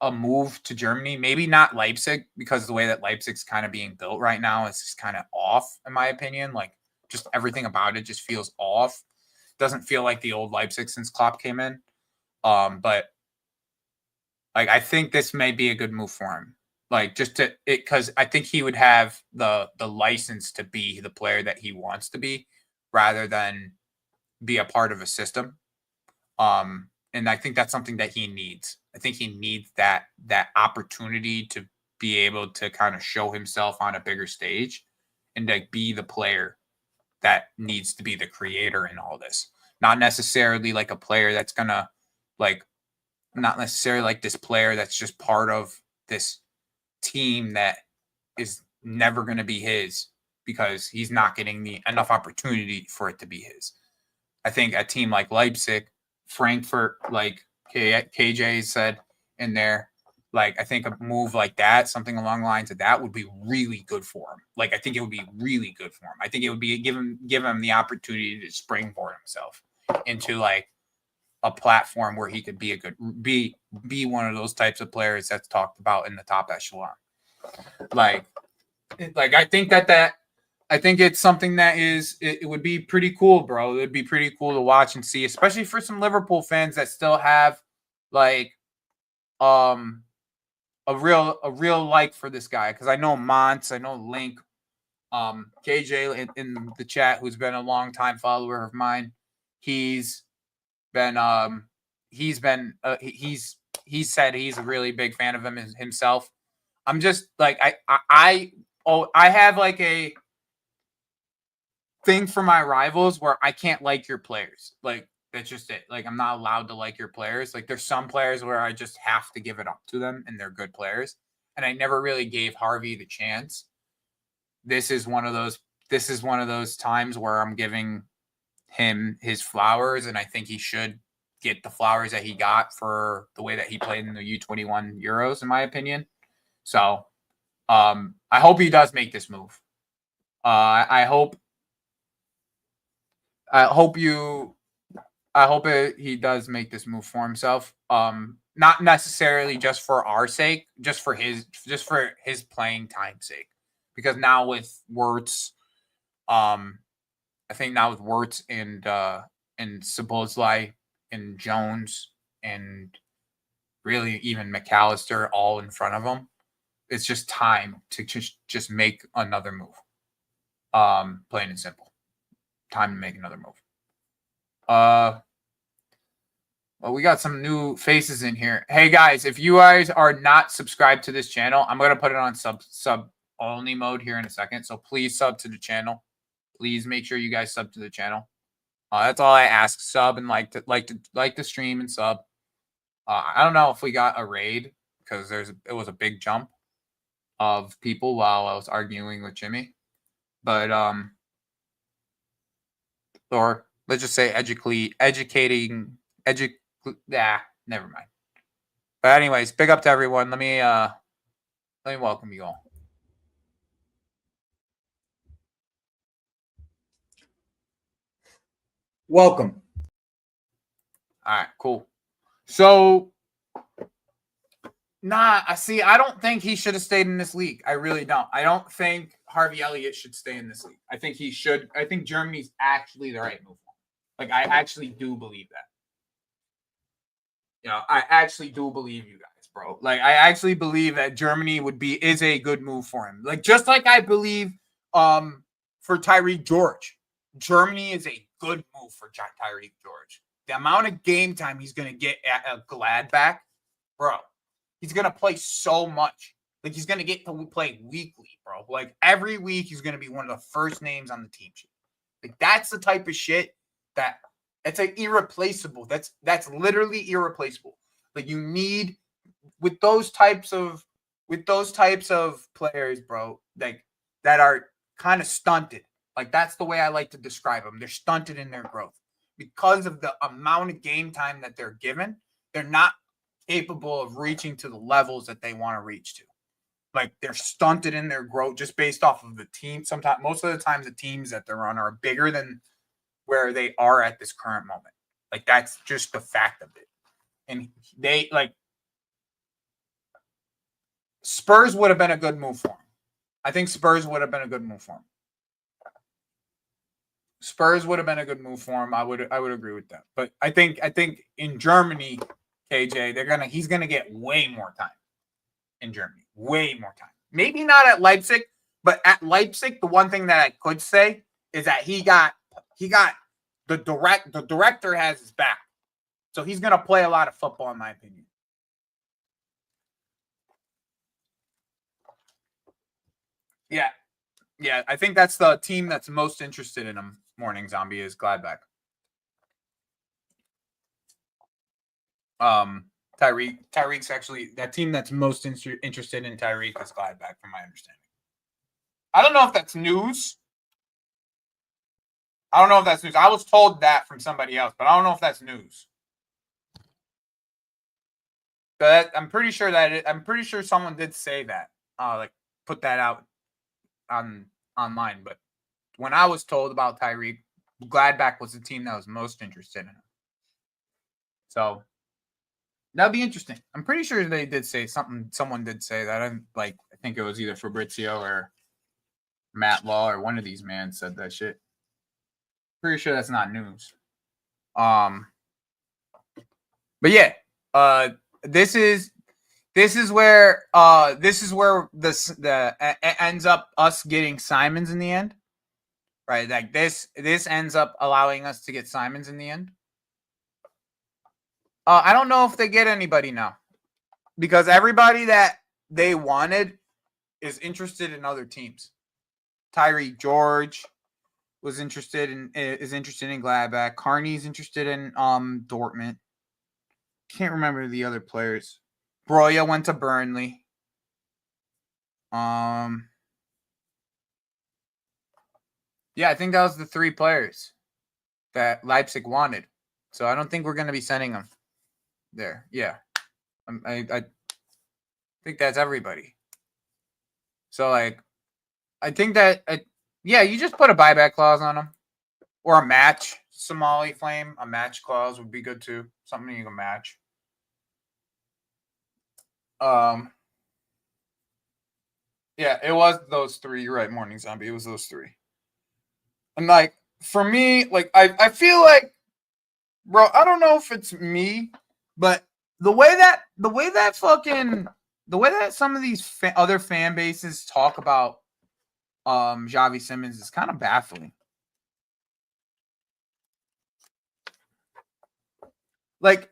Speaker 2: a move to Germany, maybe not Leipzig, because the way that Leipzig's kind of being built right now is just kind of off, in my opinion. Like just everything about it just feels off. Doesn't feel like the old Leipzig since Klopp came in. But I think this may be a good move for him. Because I think he would have the license to be the player that he wants to be, rather than be a part of a system. And I think that's something that he needs. I think he needs that opportunity to be able to kind of show himself on a bigger stage and be the player that needs to be the creator in all this. Not necessarily like a player that's gonna not necessarily like this player that's just part of this team that is never going to be his because he's not getting enough opportunity for it to be his. I think a team like Leipzig, Frankfurt, like KJ said in there, I think a move like that, something along the lines of that, would be really good for him. I think it would be really good for him. I think it would be give him the opportunity to springboard himself into a platform where he could be one of those types of players that's talked about in the top echelon. I think it's something that it would be pretty cool, bro. It would be pretty cool to watch and see, especially for some Liverpool fans that still have a real like for this guy. Because I know Monts, I know Link, KJ in the chat, who's been a long time follower of mine. He said he's a really big fan of him himself. I'm just I have thing for my rivals where I can't like your players. Like, that's just it. Like, I'm not allowed to like your players. Like, there's some players where I just have to give it up to them, and they're good players. And I never really gave Harvey the chance. This is one of those times where I'm giving him his flowers, and I think he should get the flowers that he got for the way that he played in the U21 Euros, in my opinion. So I hope he does make this move. I hope he does make this move for himself. Not necessarily just for our sake, just for his playing time sake. Because now with Wirtz, I think now with Wirtz and Szoboszlai and Jones and really even McAllister all in front of him, it's just time to just make another move. Plain and simple. Time to make another move. Well, we got some new faces in here. Hey guys, if you guys are not subscribed to this channel, I'm gonna put it on sub only mode here in a second. So please sub to the channel. Please make sure you guys sub to the channel. That's all I ask. Sub and like the stream and sub. I don't know if we got a raid because it was a big jump of people while I was arguing with Jimmy, but or let's just say never mind. But anyways, big up to everyone. Let me welcome you all. Welcome. All right, cool. So, I don't think he should have stayed in this league. I really don't. I don't think Harvey Elliott should stay in this league. I think he should. I think Germany's actually the right move. Like, I actually do believe that. You know, I actually do believe you guys, bro. Like, I actually believe that Germany is a good move for him. Like, just like I believe for Tyreek George. Germany is a good move for Tyreek George. The amount of game time he's going to get at Gladbach, bro, he's going to play so much. Like, he's going to get to play weekly, bro. Like, every week he's going to be one of the first names on the team sheet. Like, that's the type of shit that's like irreplaceable. That's literally irreplaceable. Like, you need with those types of players, bro, like that are kind of stunted. Like, that's the way I like to describe them. They're stunted in their growth because of the amount of game time that they're given. They're not capable of reaching to the levels that they want to reach to. Like, they're stunted in their growth just based off of the team. Sometimes, most of the time, the teams that they're on are bigger than where they are at this current moment. Like, that's just the fact of it. And Spurs would have been a good move for him. I think Spurs would have been a good move for him. Spurs would have been a good move for him. I would agree with that. But I think in Germany, KJ, he's gonna get way more time in Germany. Way more time. Maybe not at Leipzig, but at Leipzig, the one thing that I could say is that he got the director has his back. So he's gonna play a lot of football, in my opinion. Yeah, I think that's the team that's most interested in him. Morning Zombie is Gladbach. Tyreek's actually that team that's most interested in Tyreek is Gladbach, from my understanding. I don't know if that's news. I was told that from somebody else, but I don't know if that's news. But I'm pretty sure someone did say that. Like, put that out online. But when I was told about Tyreek, Gladbach was the team that was most interested in him. So that'd be interesting. I'm pretty sure they did say something. Someone did say that. I think it was either Fabrizio or Matt Law or one of these men said that shit. Pretty sure that's not news. But yeah, this is where it ends up us getting Simons in the end, right? Like, this ends up allowing us to get Simons in the end. I don't know if they get anybody now, because everybody that they wanted is interested in other teams. Tyreek George, is interested in Gladbach. Carney's interested in Dortmund. Can't remember the other players. Broya went to Burnley. Yeah, I think that was the 3 players that Leipzig wanted. So I don't think we're going to be sending them there. Yeah. I think that's everybody. So, like, I think that, yeah, you just put a buyback clause on them. Or a match. Somali Flame, a match clause would be good too. Something you can match. Yeah, it was those 3. You're right, Morning Zombie. It was those 3. And, like, for me, like, I feel like, bro, I don't know if it's me, but the way that some of these other fan bases talk about Xavi Simons is kind of baffling. Like,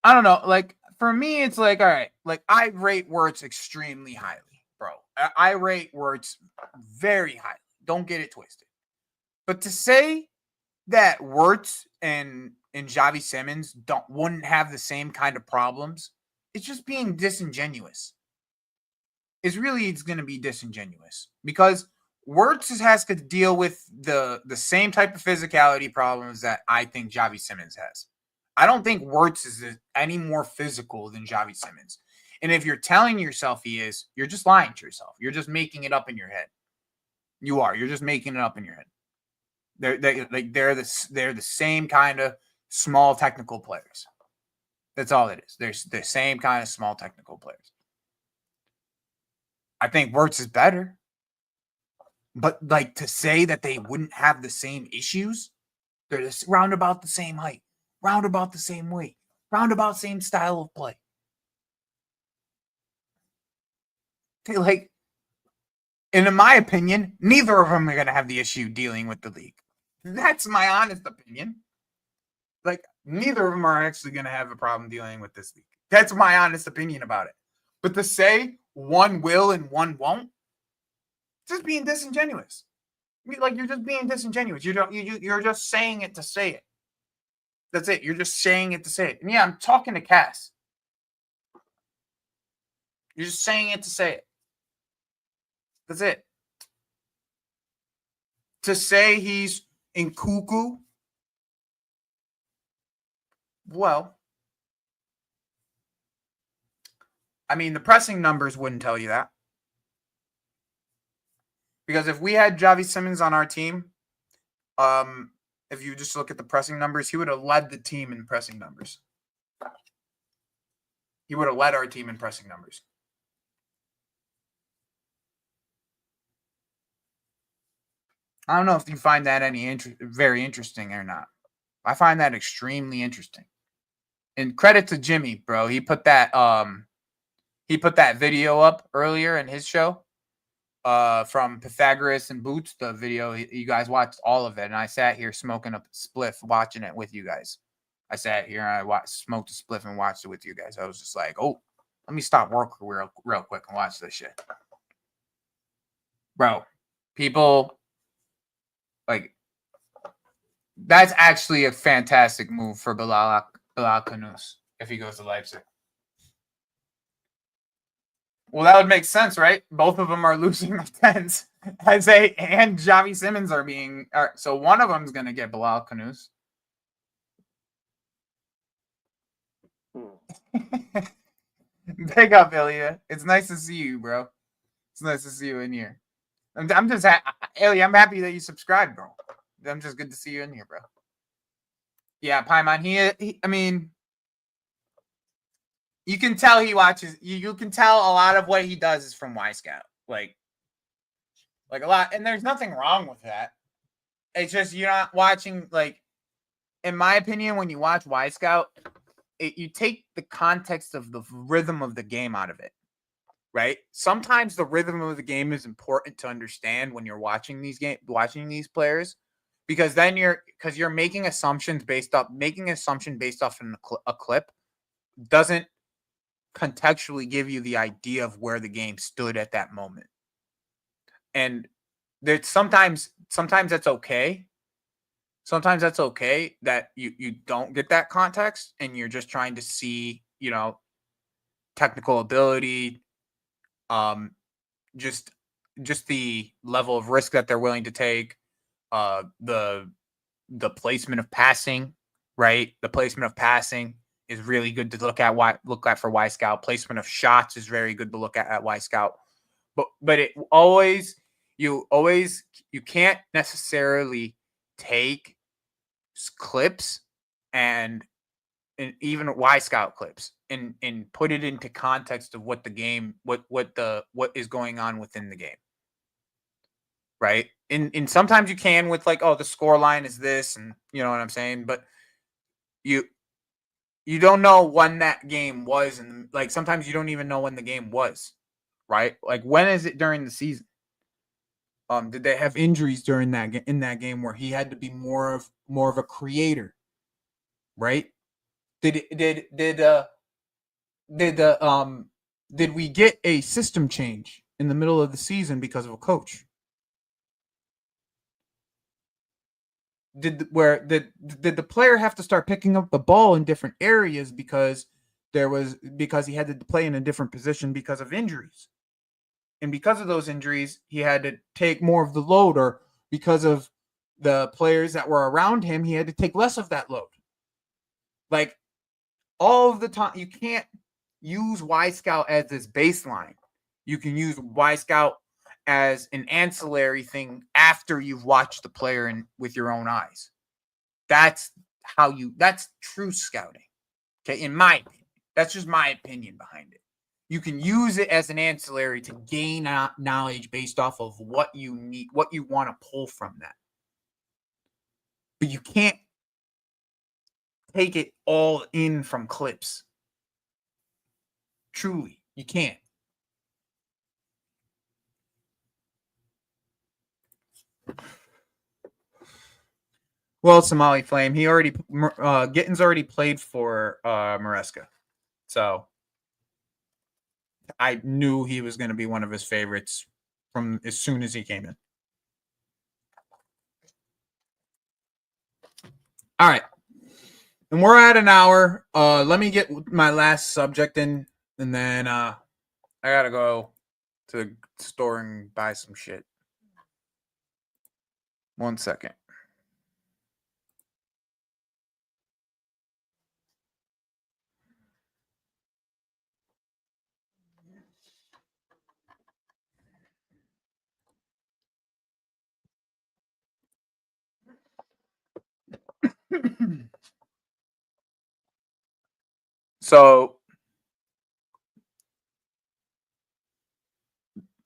Speaker 2: I don't know. Like, for me, it's like, all right, like, I rate Wirtz extremely highly, bro. I rate Wirtz very highly. Don't get it twisted. But to say that Wirtz and Xavi Simons wouldn't have the same kind of problems, it's just being disingenuous. It's going to be disingenuous because Wirtz has to deal with the same type of physicality problems that I think Xavi Simons has. I don't think Wirtz is any more physical than Xavi Simons. And if you're telling yourself he is, you're just lying to yourself. You're just making it up in your head. You are. You're just making it up in your head. They're the same kind of small technical players. That's all it is. They're the same kind of small technical players. I think Wirtz is better. But, like, to say that they wouldn't have the same issues, they're just round about the same height, round about the same weight, round about same style of play. Like, and in my opinion, neither of them are going to have the issue dealing with the league. That's my honest opinion. Like, neither of them are actually going to have a problem dealing with this league. That's my honest opinion about it. But to say one will and one won't, just being disingenuous. Like, you're just being disingenuous. You're just saying it to say it. That's it. You're just saying it to say it. And yeah, I'm talking to Cass. You're just saying it to say it. That's it. To say he's in cuckoo, well, I mean, the pressing numbers wouldn't tell you that. Because if we had Xavi Simons on our team, if you just look at the pressing numbers, he would have led the team in pressing numbers. He would have led our team in pressing numbers. I don't know if you find that very interesting or not. I find that extremely interesting. And credit to Jimmy, bro. He put that video up earlier in his show. From Pythagoras and Boots, the video. You guys watched all of it, and I sat here smoking a spliff watching it with you guys. I sat here and I smoked a spliff and watched it with you guys. I was just like, oh, let me stop work real quick and watch this shit. Bro, people, like, that's actually a fantastic move for Bilal Khanous if he goes to Leipzig. Well, that would make sense, right? Both of them are losing the 10s. And Xavi Simons are being... so one of them is going to get Bilal Khanous. Big up, Ilya. It's nice to see you, bro. It's nice to see you in here. I'm just... Ilya, I'm happy that you subscribed, bro. I'm just good to see you in here, bro. Yeah, Paimon, I mean... You can tell he watches. You can tell a lot of what he does is from Y-Scout. Like a lot. And there's nothing wrong with that. It's just you're not watching, like, in my opinion, when you watch Y-Scout, you take the context of the rhythm of the game out of it, right? Sometimes the rhythm of the game is important to understand when you're watching these players, because then you're making assumptions based off a clip doesn't contextually give you the idea of where the game stood at that moment. And sometimes that's okay. Sometimes that's okay that you don't get that context and you're just trying to see, technical ability, just the level of risk that they're willing to take, the placement of passing, right? The placement of passing is really good to look at for Y Scout. Placement of shots is very good to look at Y Scout. But you can't necessarily take clips and even Y Scout clips and put it into context of what the game, what is going on within the game. Right. And sometimes you can with like, oh, the score line is this, and you know what I'm saying? But you don't know when that game was, and like sometimes you don't even know when the game was, right? Like when is it during the season? Did they have injuries during in that game where he had to be more of a creator, right? Did we get a system change in the middle of the season because of a coach? Did the player have to start picking up the ball in different areas because he had to play in a different position because of injuries? And because of those injuries, he had to take more of the load, or because of the players that were around him, he had to take less of that load. Like all of the time, you can't use Y Scout as this baseline. You can use Y Scout as an ancillary thing after you've watched the player with your own eyes. That's true scouting. Okay, in my opinion. That's just my opinion behind it. You can use it as an ancillary to gain knowledge based off of what you need, what you want to pull from that. But you can't take it all in from clips. Truly, you can't. Well, Somali Flame, Gittins already played for Maresca. So I knew he was going to be one of his favorites from as soon as he came in. All right. And we're at an hour. Let me get my last subject in, and then I got to go to the store and buy some shit. 1 second. So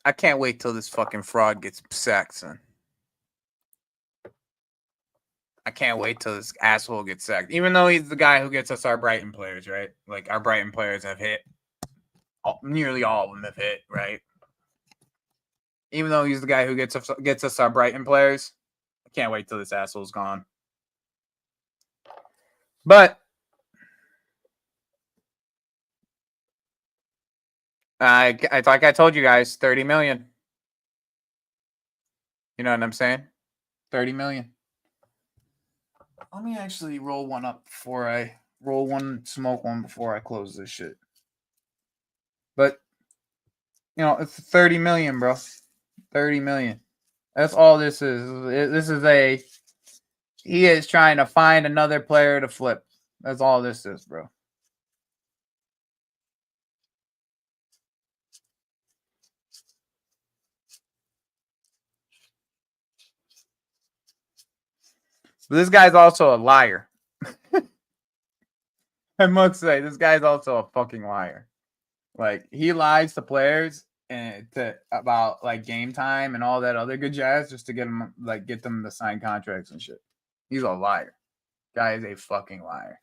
Speaker 2: I can't wait till this fucking fraud gets sacked, son. I can't wait till this asshole gets sacked. Even though he's the guy who gets us our Brighton players, right? Like our Brighton players have hit. Nearly all of them have hit, right? Even though he's the guy who gets us our Brighton players, I can't wait till this asshole's gone. But like I told you guys, 30 million. You know what I'm saying? 30 million. Let me actually roll one up before I smoke one before I close this shit. But it's 30 million, bro. 30 million. That's all this is. He is trying to find another player to flip. That's all this is, bro. But this guy's also a liar. I must say, this guy's also a fucking liar. Like, he lies to players and about like game time and all that other good jazz just to get them to sign contracts and shit. He's a liar. Guy is a fucking liar.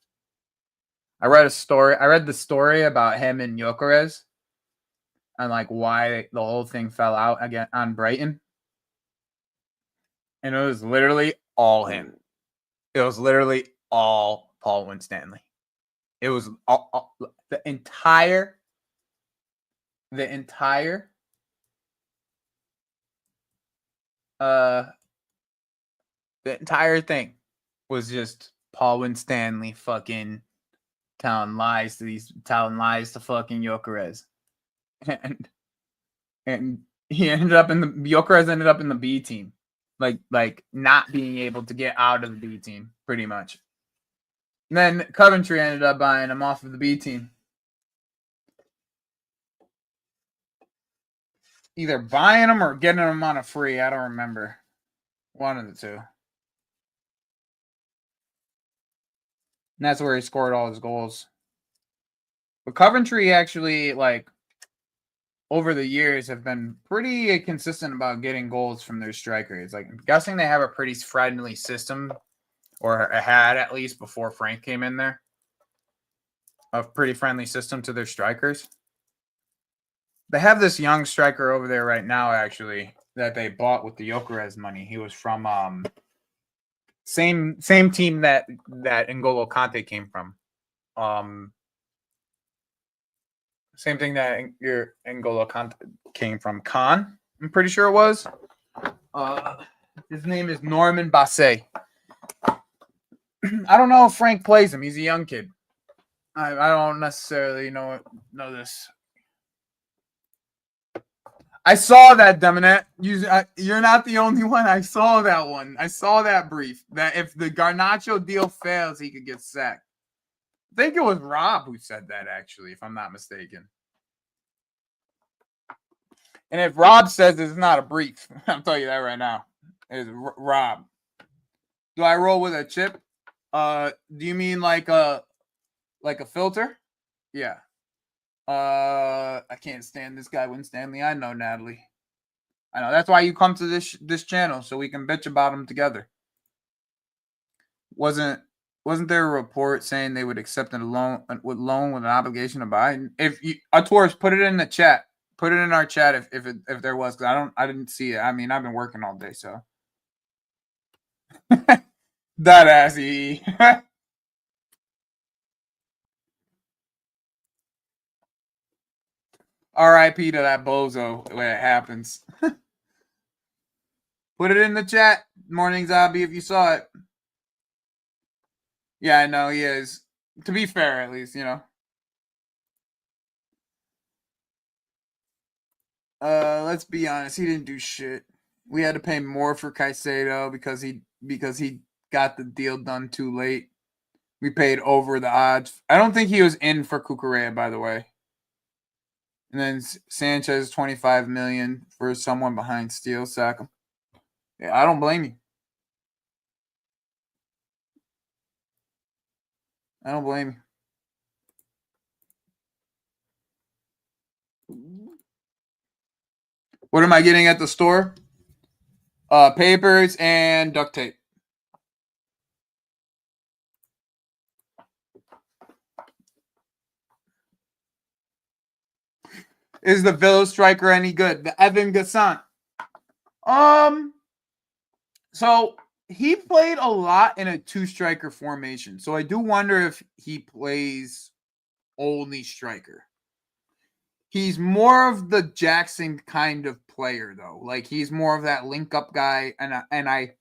Speaker 2: I read the story about him and Gyökeres and like why the whole thing fell out again on Brighton. And it was literally all him. It was literally all Paul Winstanley. It was all, the entire The entire thing was just Paul Winstanley fucking telling lies to fucking Gyökeres. And he ended up in Gyökeres ended up in the B team. Like not being able to get out of the B team, pretty much. And then Coventry ended up buying him off of the B team. Either buying him or getting him on a free. I don't remember. One of the two. And that's where he scored all his goals. But Coventry actually, like, over the years have been pretty consistent about getting goals from their strikers. Like, I'm guessing they have a pretty friendly system, or had at least before Frank came in there. A pretty friendly system to their strikers. They have this young striker over there right now, actually, that they bought with the Gyökeres money. He was from same team that N'Golo Kante came from. Same thing that your N'Golo Kante came from. Khan, I'm pretty sure it was. His name is Norman Basset. I don't know if Frank plays him. He's a young kid. I don't necessarily know this. I saw that, Demonet. You're not the only one. I saw that one. I saw that brief. That if the Garnacho deal fails, he could get sacked. I think it was Rob who said that, actually, if I'm not mistaken. And if Rob says it's not a brief, I'll tell you that right now. It's Rob. Do I roll with a chip? Do you mean like a filter? Yeah. I can't stand this guy, Winstanley. I know, Natalie. I know. That's why you come to this channel, so we can bitch about him together. Wasn't there a report saying they would accept a loan with an obligation to buy? If you, Taurus, put it in the chat. Put it in our chat if there was, because I didn't see it. I mean, I've been working all day, so that assy. R.I.P. to that bozo when it happens. Put it in the chat. Morning Zombie, if you saw it. Yeah, I know he is. To be fair, at least, you know. Let's be honest. He didn't do shit. We had to pay more for Caicedo because he got the deal done too late. We paid over the odds. I don't think he was in for Cucurella, by the way. And then Sanchez, $25 million for someone behind Steele. Sack him. Yeah, I don't blame you. I don't blame you. What am I getting at the store? Papers and duct tape. Is the Villa striker any good? The Evan Gassan. So he played a lot in a two-striker formation. So I do wonder if he plays only striker. He's more of the Jackson kind of player, though. Like, he's more of that link-up guy. And I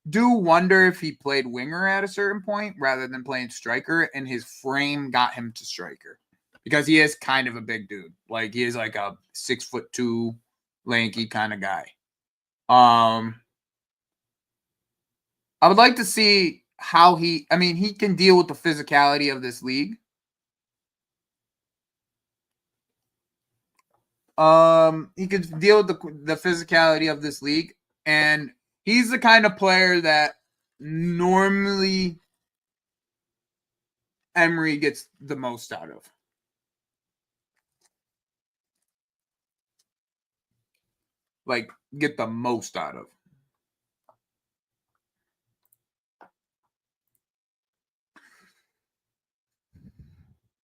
Speaker 2: do wonder if he played winger at a certain point rather than playing striker, and his frame got him to striker. Because he is kind of a big dude. Like, he is like a 6'2", lanky kind of guy. I would like to see how he can deal with the physicality of this league. He could deal with the physicality of this league, and he's the kind of player that normally Emery gets the most out of. Like, get the most out of.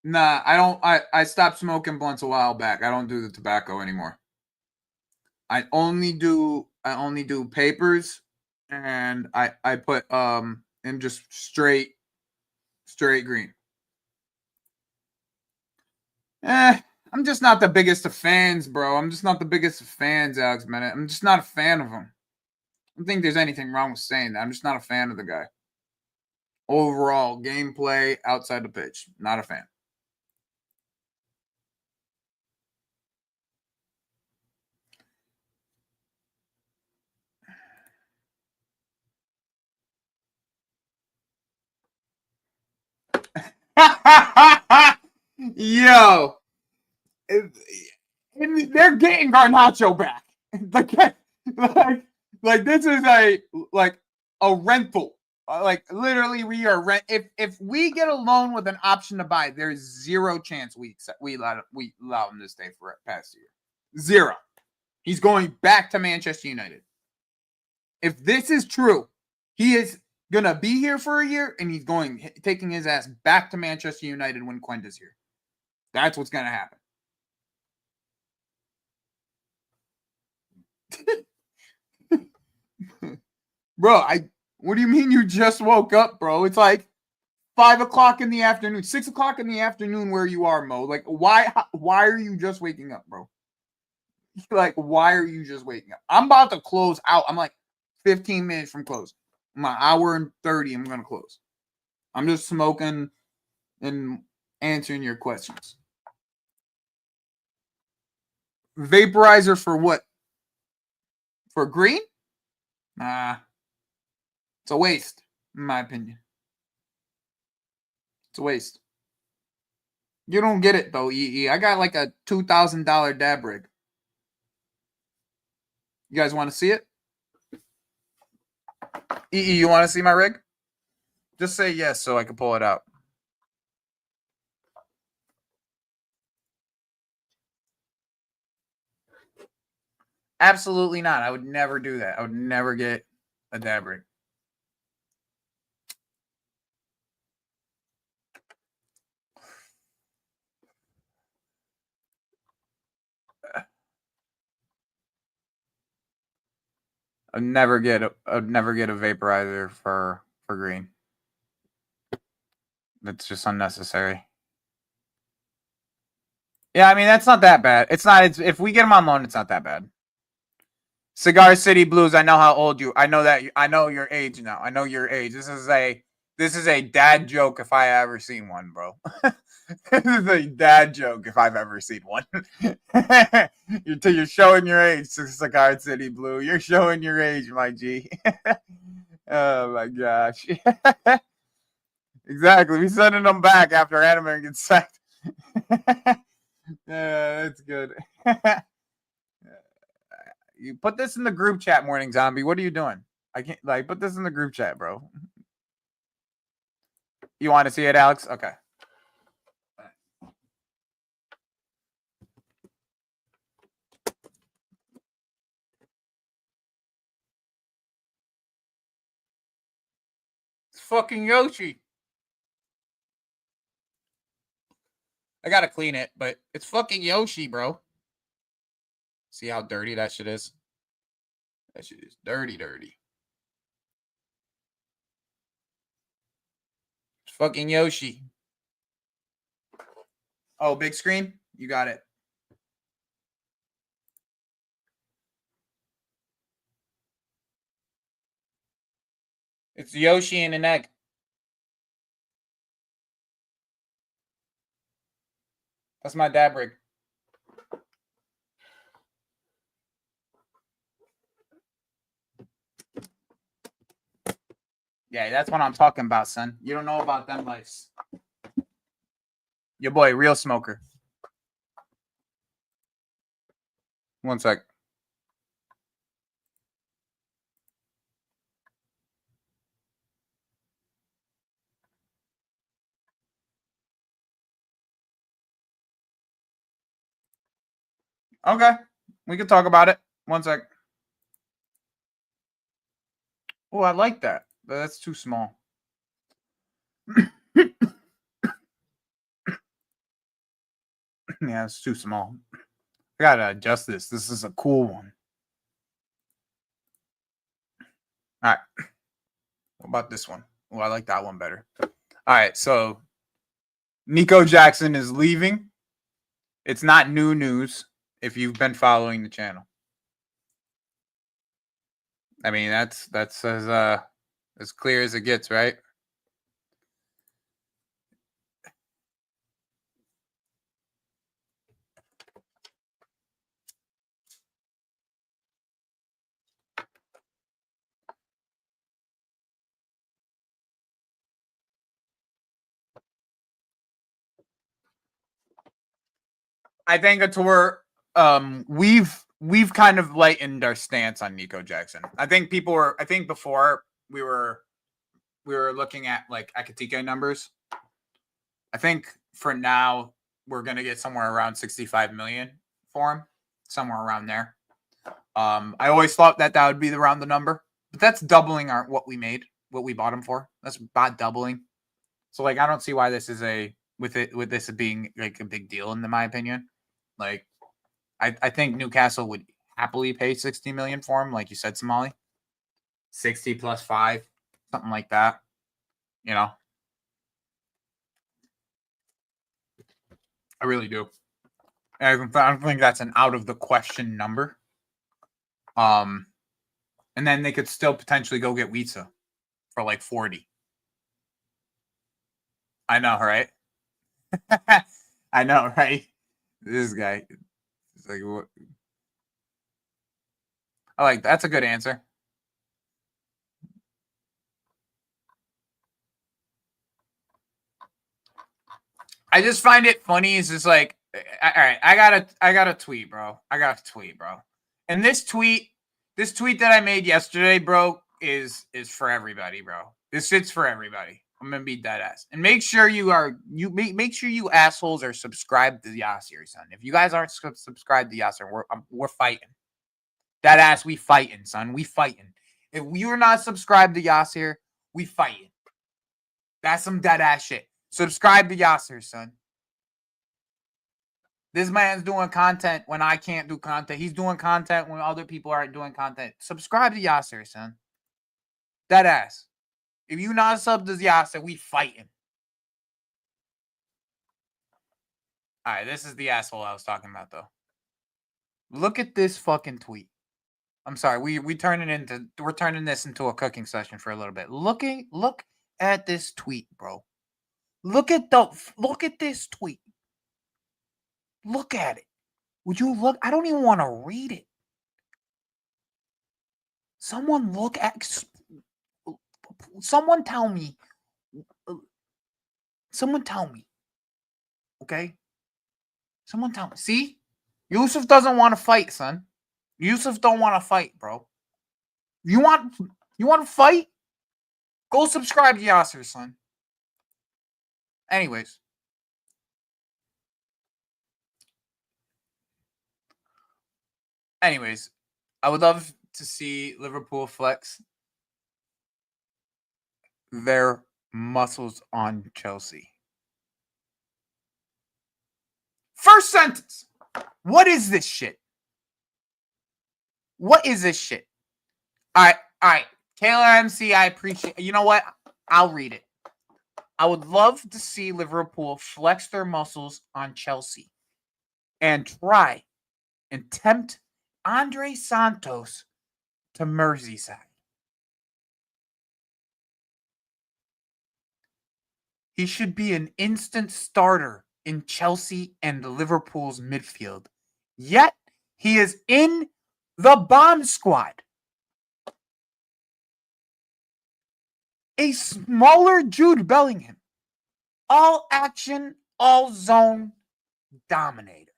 Speaker 2: Nah, I don't. I stopped smoking blunts a while back. I don't do the tobacco anymore. I only do papers, and I put in just straight green. I'm just not the biggest of fans, bro. I'm just not the biggest of fans, Alex Bennett. I'm just not a fan of them. don't think there's anything wrong with saying that. I'm just not a fan of the guy. Overall, gameplay outside the pitch, not a fan. Yo, they're getting Garnacho back. like this is a rental. Like literally, we are rent. If we get a loan with an option to buy, there's zero chance we allow him to stay for past year. Zero. He's going back to Manchester United. If this is true, he is gonna be here for a year, and he's taking his ass back to Manchester United when Quenda's here. That's what's gonna happen. Bro, what do you mean you just woke up, bro? It's like 5 o'clock in the afternoon, 6 o'clock in the afternoon where you are, Mo. Like, why are you just waking up, bro? Like, why are you just waking up? I'm about to close out. I'm like 15 minutes from closing. My hour and 30, I'm going to close. I'm just smoking and answering your questions. Vaporizer for what? For green? Nah. It's a waste, in my opinion. It's a waste. You don't get it, though, EE. I got like a $2,000 dab rig. You guys want to see it? EE, you want to see my rig? Just say yes so I can pull it out. Absolutely not. I would never do that. I would never get a dab rig. I'd never get a vaporizer for green. That's just unnecessary. Yeah, I mean that's not that bad. If we get them on loan, it's not that bad. Cigar City Blues. I know how old you. I know that. I know your age now. I know your age. This is a dad joke if I ever seen one, bro. This is a dad joke if I've ever seen one. You're showing your age, Cigar City Blue. You're showing your age, my G. Oh my gosh. Exactly. We're sending them back after Animer gets sacked. Yeah, that's good. You put this in the group chat, Morning Zombie. What are you doing? I can't put this in the group chat, bro. You want to see it, Alex? Okay. It's fucking Yoshi. I gotta clean it, but it's fucking Yoshi, bro. See how dirty that shit is? That shit is dirty. It's fucking Yoshi. Oh, big screen? You got it. It's Yoshi and an egg. That's my dab rig. Yeah, that's what I'm talking about, son. You don't know about them lives. Your boy, real smoker. One sec. Okay. We can talk about it. One sec. Oh, I like that. But that's too small. Yeah, it's too small. I gotta adjust this. This is a cool one. All right. What about this one? Oh, I like that one better. All right. So Nico Jackson is leaving. It's not new news if you've been following the channel. I mean, that's as clear as it gets, right? I think it's where we've kind of lightened our stance on Nico Jackson. I think before we were looking at like Ekatike numbers. I think for now we're gonna get somewhere around 65 million for him, somewhere around there. I always thought that would be around the number, but that's doubling what we bought him for. That's about doubling. So like I don't see why this is with this being like a big deal in my opinion. Like I think Newcastle would happily pay 60 million for him, like you said, Somali. 60 plus 5, something like that. You know, I really do. I don't think that's an out of the question number. And then they could still potentially go get Witsa for like 40. I know, right? I know, right? This guy. It's like, what? I like that's a good answer. I just find it funny. It's just like, all right, I got a tweet, bro. And this tweet that I made yesterday, bro, is for everybody, bro. This shit's for everybody. I'm gonna be dead ass. And make sure make sure you assholes are subscribed to Yasir, son. If you guys aren't subscribed to Yasir, we're fighting. Dead ass, we fighting, son. We fighting. If you're not subscribed to Yasir, we fighting. That's some dead ass shit. Subscribe to Yasir, son. This man's doing content when I can't do content. He's doing content when other people aren't doing content. Subscribe to Yasir, son. Dead ass. If you not sub to Yasir, we fighting. All right, this is the asshole I was talking about, though. Look at this fucking tweet. I'm sorry, we're turning this into a cooking session for a little bit. Look at this tweet, bro. Look at this tweet. Look at it. Would you look? I don't even want to read it. Someone tell me. Okay? Someone tell me. See? Yusuf doesn't want to fight, son. Yusuf don't want to fight, bro. You want to fight? Go subscribe to Yasir, son. Anyways. I would love to see Liverpool flex their muscles on Chelsea. First sentence. What is this shit? What is this shit? All right. Kayla MC, I appreciate. You know what? I'll read it. I would love to see Liverpool flex their muscles on Chelsea and try and tempt Andre Santos to Merseyside. He should be an instant starter in Chelsea and Liverpool's midfield. Yet, he is in the bomb squad. A smaller Jude Bellingham. All action, all zone dominator.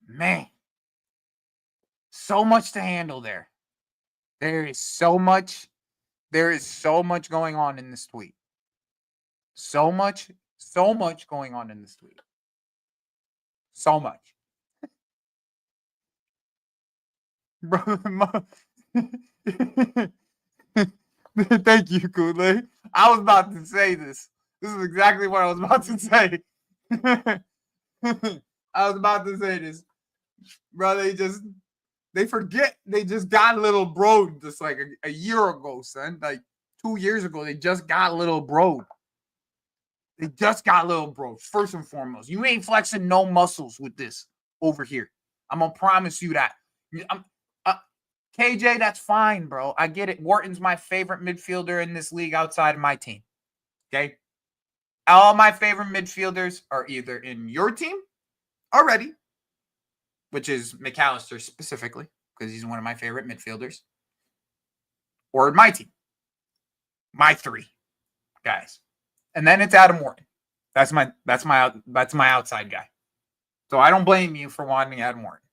Speaker 2: Man. So much to handle there. There is so much going on in this tweet. So much going on in this tweet. So much. Bro, thank you, Kool-Aid. I was about to say this. This is exactly what I was about to say. I was about to say this. Bro, they forget they just got little bro just like a year ago, son. Like 2 years ago, they just got little bro. They just got little bro. First and foremost, you ain't flexing no muscles with this over here. I'm gonna promise you that. KJ, that's fine, bro. I get it. Wharton's my favorite midfielder in this league outside of my team. Okay? All my favorite midfielders are either in your team already, which is McAllister specifically, because he's one of my favorite midfielders, or in my team. My three guys. And then it's Adam Wharton. That's my outside guy. So I don't blame you for wanting Adam Wharton.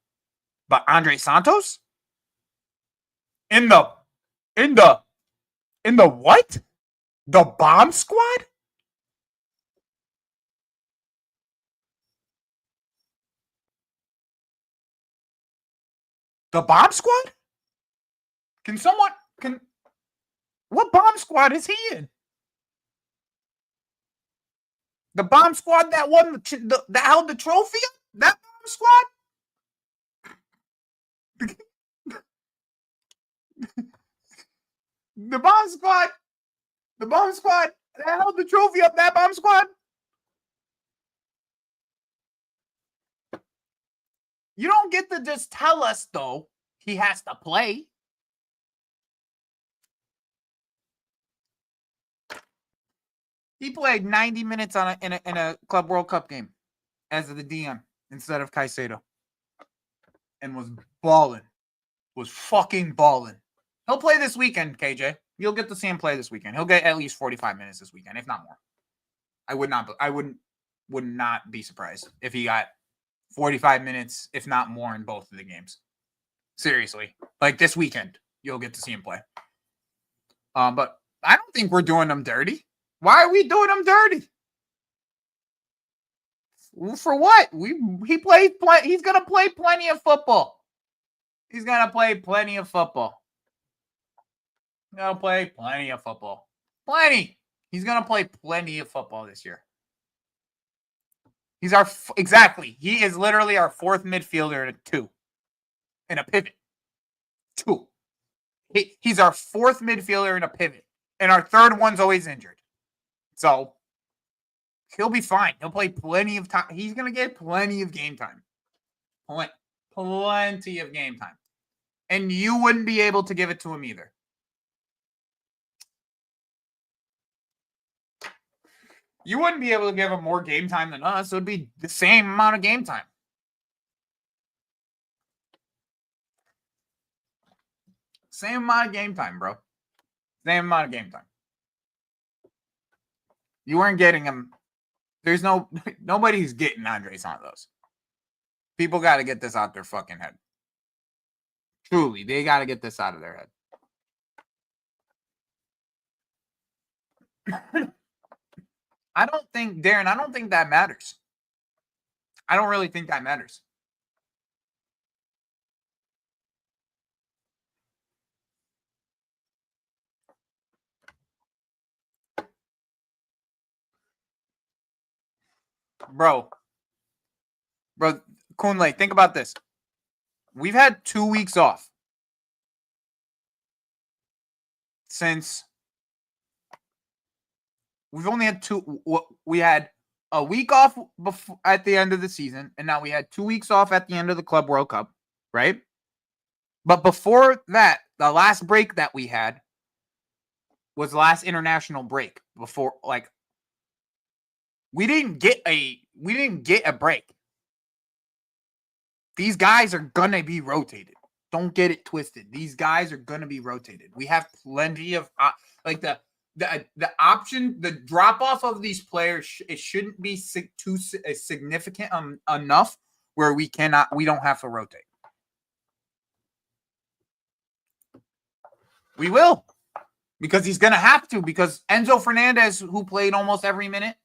Speaker 2: But Andre Santos? In the what? The bomb squad? The bomb squad? What bomb squad is he in? The bomb squad that won that held the trophy? That bomb squad? The bomb squad that held the trophy up, that bomb squad? You don't get to just tell us, though, he has to play. He played 90 minutes in a Club World Cup game as the DM instead of Caicedo. And was balling. Was fucking balling. He'll play this weekend, KJ. You'll get to see him play this weekend. He'll get at least 45 minutes this weekend, if not more. I would not be surprised if he got 45 minutes, if not more, in both of the games. Seriously. Like this weekend, you'll get to see him play. But I don't think we're doing him dirty. Why are we doing him dirty? For what? He's gonna play plenty of football. He's gonna play plenty of football. He's gonna play plenty of football. Plenty. He's gonna play plenty of football this year. He is literally our fourth midfielder in a 2. In a pivot. 2. He's our fourth midfielder in a pivot. And our third one's always injured. So he'll be fine. He'll play plenty of time. He's going to get plenty of game time. Plenty of game time. And you wouldn't be able to give it to him either. You wouldn't be able to give him more game time than us. It would be the same amount of game time. Same amount of game time, bro. Same amount of game time. You weren't getting him. There's nobody's getting Andre Santos. People got to get this out their fucking head. Truly, they got to get this out of their head. I don't think that matters. I don't really think that matters. Bro, Kunle, think about this. We've had 2 weeks off since we've only had 2. We had a week off at the end of the season, and now we had 2 weeks off at the end of the Club World Cup, right? But before that, the last break that we had was the last international break. Before, like, we didn't get a break. These guys are gonna be rotated. Don't get it twisted. These guys are gonna be rotated. We have plenty of the option, the drop off of these players. It shouldn't be too significant enough where we don't have to rotate. We will, because he's gonna have to. Because Enzo Fernandez, who played almost every minute.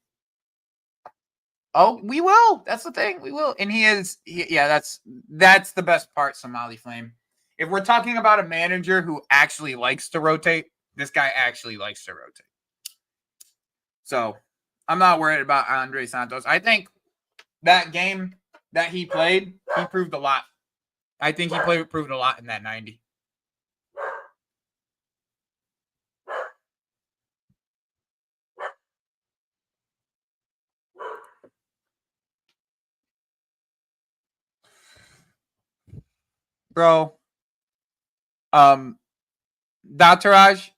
Speaker 2: Oh, we will. That's the thing. We will. And that's the best part, Somali Flame. If we're talking about a manager who actually likes to rotate, this guy actually likes to rotate. So I'm not worried about Andre Santos. I think that game that he played, he proved a lot. I think he proved a lot in that 90. Bro, Dataraj,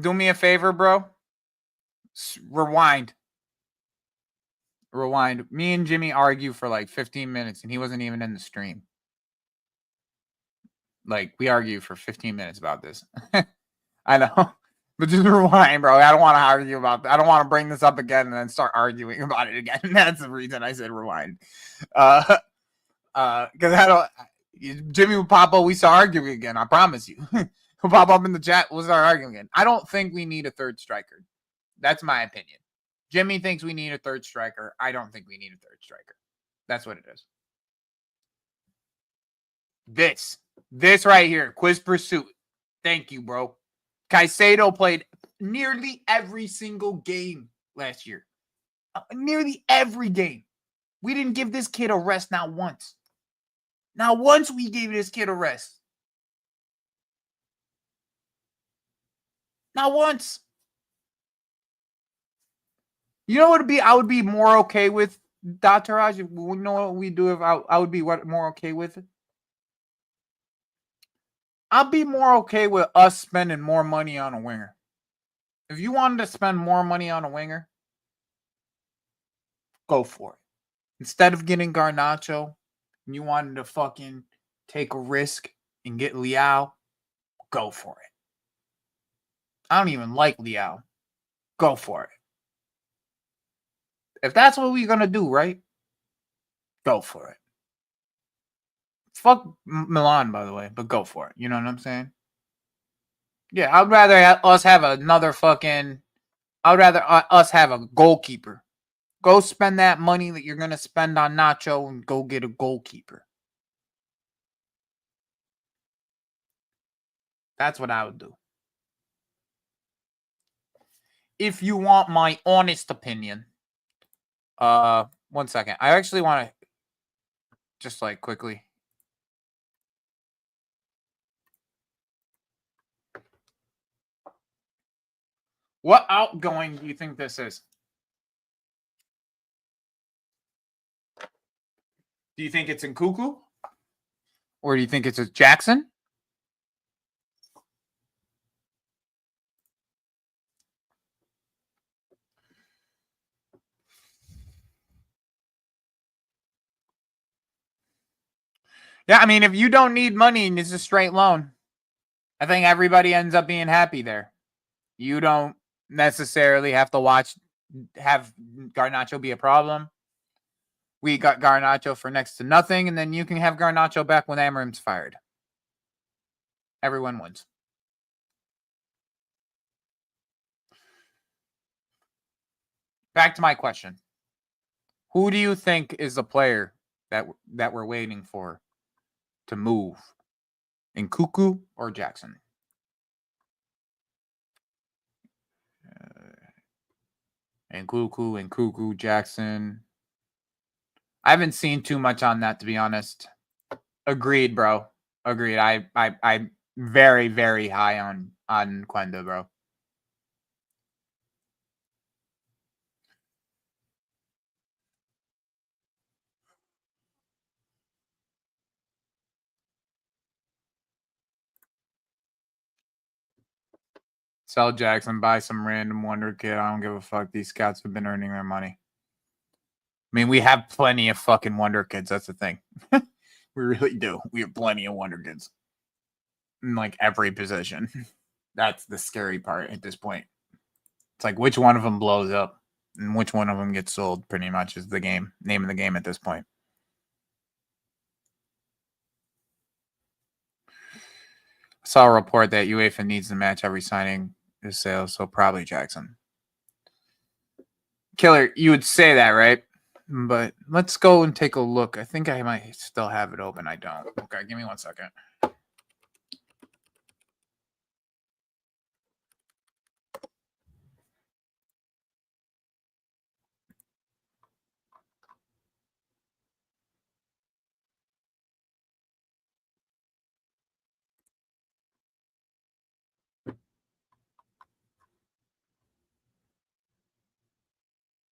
Speaker 2: do me a favor, bro. Rewind. Me and Jimmy argue for like 15 minutes, and he wasn't even in the stream. Like, we argue for 15 minutes about this. I know. But just rewind, bro. I don't want to argue about that. I don't want to bring this up again and then start arguing about it again. That's the reason I said rewind. Because I don't. Jimmy will pop up. We start arguing again. I promise you. He'll pop up in the chat. We'll start arguing again. I don't think we need a third striker. That's my opinion. Jimmy thinks we need a third striker. I don't think we need a third striker. That's what it is. This right here, Quiz Pursuit. Thank you, bro. Caicedo played nearly every single game last year. Nearly every game. We didn't give this kid a rest not once. Not once we gave this kid a rest. Not once. You know what it'd be? I would be more okay with Dataraj. You know what we do if I would be more okay with it? I'd be more okay with us spending more money on a winger. If you wanted to spend more money on a winger, go for it. Instead of getting Garnacho, and you wanted to fucking take a risk and get Leao, go for it. I don't even like Leao. Go for it. If that's what we're going to do, right? Go for it. Fuck Milan, by the way, but go for it. You know what I'm saying? Yeah, I'd rather us have another fucking... I'd rather us have a goalkeeper. Go spend that money that you're going to spend on Nacho and go get a goalkeeper. That's what I would do. If you want my honest opinion. 1 second. I actually want to just like quickly. What outgoing do you think this is? Do you think it's in Cuckoo? Or do you think it's a Jackson? Yeah, I mean, if you don't need money and it's a straight loan, I think everybody ends up being happy there. You don't necessarily have to have Garnacho be a problem. We got Garnacho for next to nothing, and then you can have Garnacho back when Amarim's fired. Everyone wins. Back to my question. Who do you think is the player that we're waiting for to move? In Cuckoo or Jackson? And Cuckoo, Jackson. I haven't seen too much on that, to be honest. Agreed, bro. Agreed. I'm very, very high on Quenda, bro. Sell Jackson, buy some random wonder kid. I don't give a fuck. These scouts have been earning their money. I mean, we have plenty of fucking wonder kids. That's the thing. We really do. We have plenty of wonder kids. In like every position. That's the scary part at this point. It's like which one of them blows up and which one of them gets sold pretty much is the name of the game at this point. I saw a report that UEFA needs to match every signing is sales, so probably Jackson. Killer, you would say that, right? But let's go and take a look. I think I might still have it open. I don't. Okay, give me 1 second.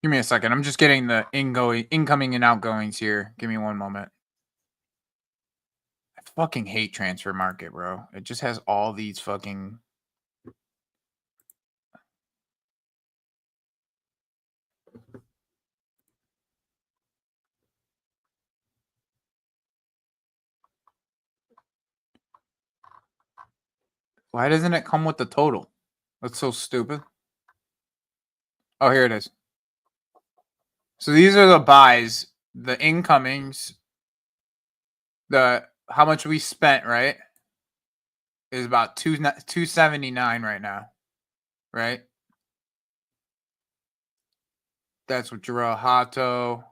Speaker 2: Give me a second. I'm just getting the incoming and outgoings here. Give me one moment. I Fucking hate transfer market, bro. It just has all these fucking. Why doesn't it come with the total? That's so stupid. Oh, here it is. So these are the buys, the incomings, the how much we spent, right? Is about 279 right now, right? That's what Jarrell Hato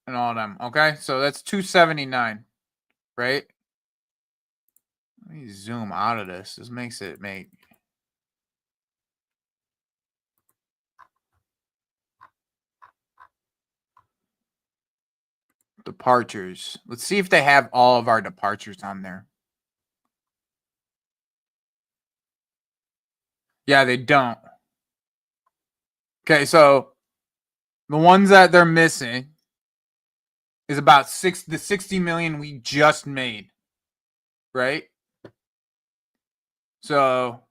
Speaker 2: and all them. Okay, so that's 279, right? Let me zoom out of this. This makes it make. Departures. Let's see if they have all of our departures on there. Yeah, they don't. Okay, so the ones that they're missing is about the 60 million we just made, right? So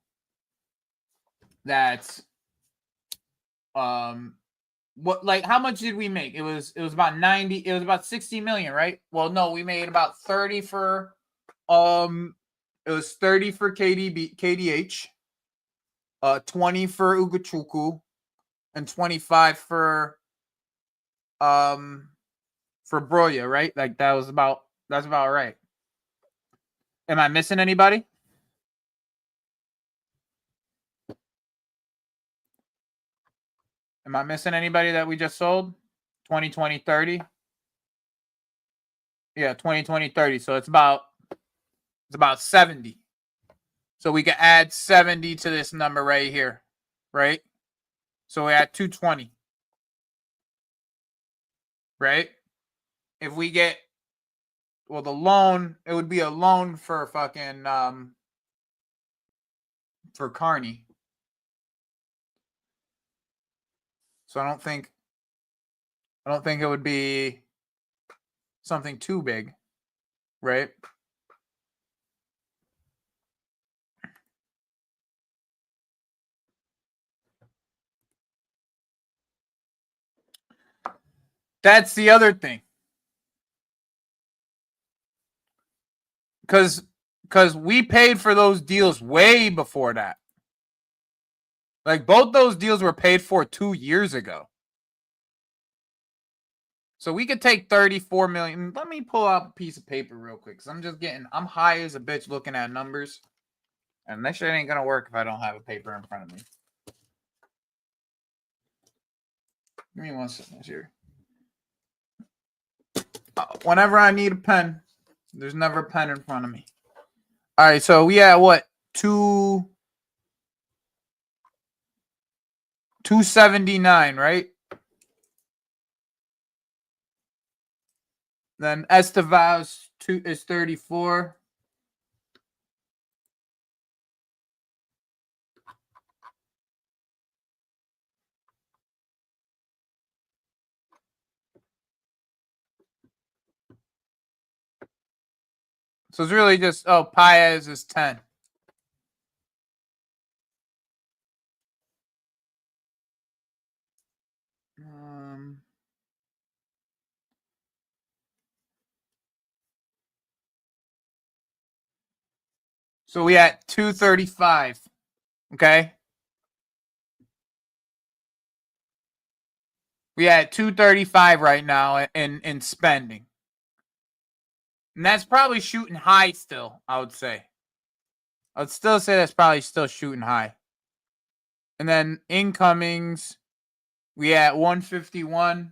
Speaker 2: that's what, like, how much did we make? It was about 90, it was about 60 million, right? Well, no, we made about 30 for it was 30 for KDH, 20 for Ugochukwu, and 25 for Broya, right? Like that's about right. Am I missing anybody? Am I missing anybody that we just sold? 2020 30. Yeah, 2020 30. So it's about 70. So we can add 70 to this number right here, right? So we're at 220. Right? If we get, well, the loan, it would be a loan for fucking for Carney. So I don't think it would be something too big, right? That's the other thing. Because we paid for those deals way before that. Like, both those deals were paid for 2 years ago. So we could take 34 million. Let me pull out a piece of paper real quick, because I'm high as a bitch looking at numbers. And that shit ain't going to work if I don't have a paper in front of me. Give me 1 second here. Whenever I need a pen, there's never a pen in front of me. All right, so we at what? 279, right? Then Estevao is 34. So it's really just, Paez is 10. So we at 235. Okay. We at 235 right now in spending. And that's probably shooting high still, I would say. I would still say that's probably still shooting high. And then incomings, we at 151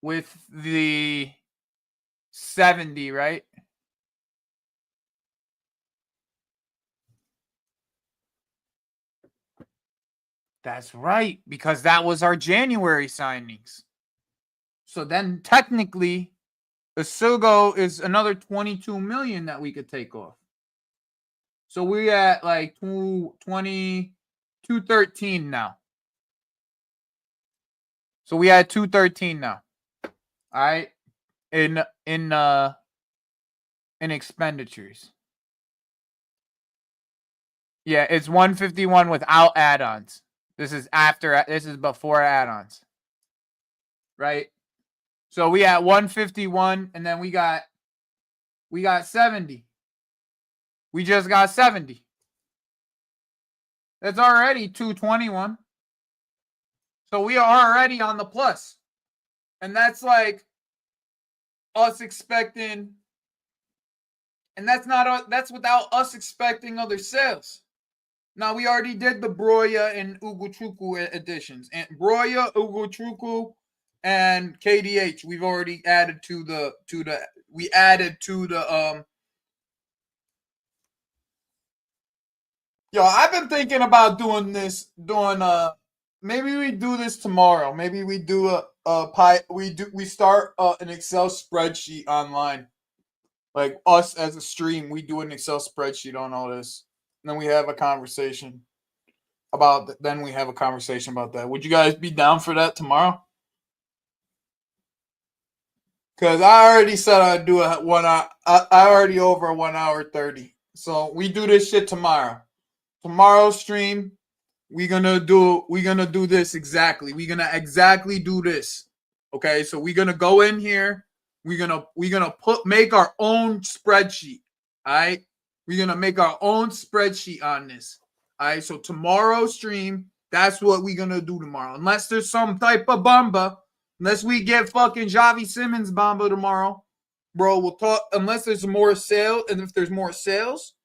Speaker 2: with the 70, right? That's right, because that was our January signings. So then technically, Sesko is another 22 million that we could take off. So we're at like 213 now. So we at 213 now. All right. in expenditures. Yeah, it's 151 without add-ons. This is before add-ons. Right? So we at 151 and then we got 70. We just got 70. That's already 221. So we are already on the plus. And that's like us expecting, and that's without us expecting other sales. Now we already did the Broya and Ugochukwu additions. And Broya, Ugochukwu, and KDH. We've already added to the Yo, I've been thinking about doing maybe we do this tomorrow. Maybe we do we start an Excel spreadsheet online. Like us as a stream, we do an Excel spreadsheet on all this. And then we have a conversation about that. Would you guys be down for that tomorrow? Because I already said I'd do it 1 hour. I already over 1 hour 30. So we do this shit tomorrow. Tomorrow's stream, we're gonna do this exactly. We're gonna exactly do this. Okay, so we're gonna go in here. We're gonna make our own spreadsheet. All right, we're gonna make our own spreadsheet on this. All right, so tomorrow's stream, that's what we're gonna do tomorrow. Unless there's some type of bomba, unless we get fucking Javi Simmons bomba tomorrow, bro. We'll talk. Unless there's more sales, and if there's more sales,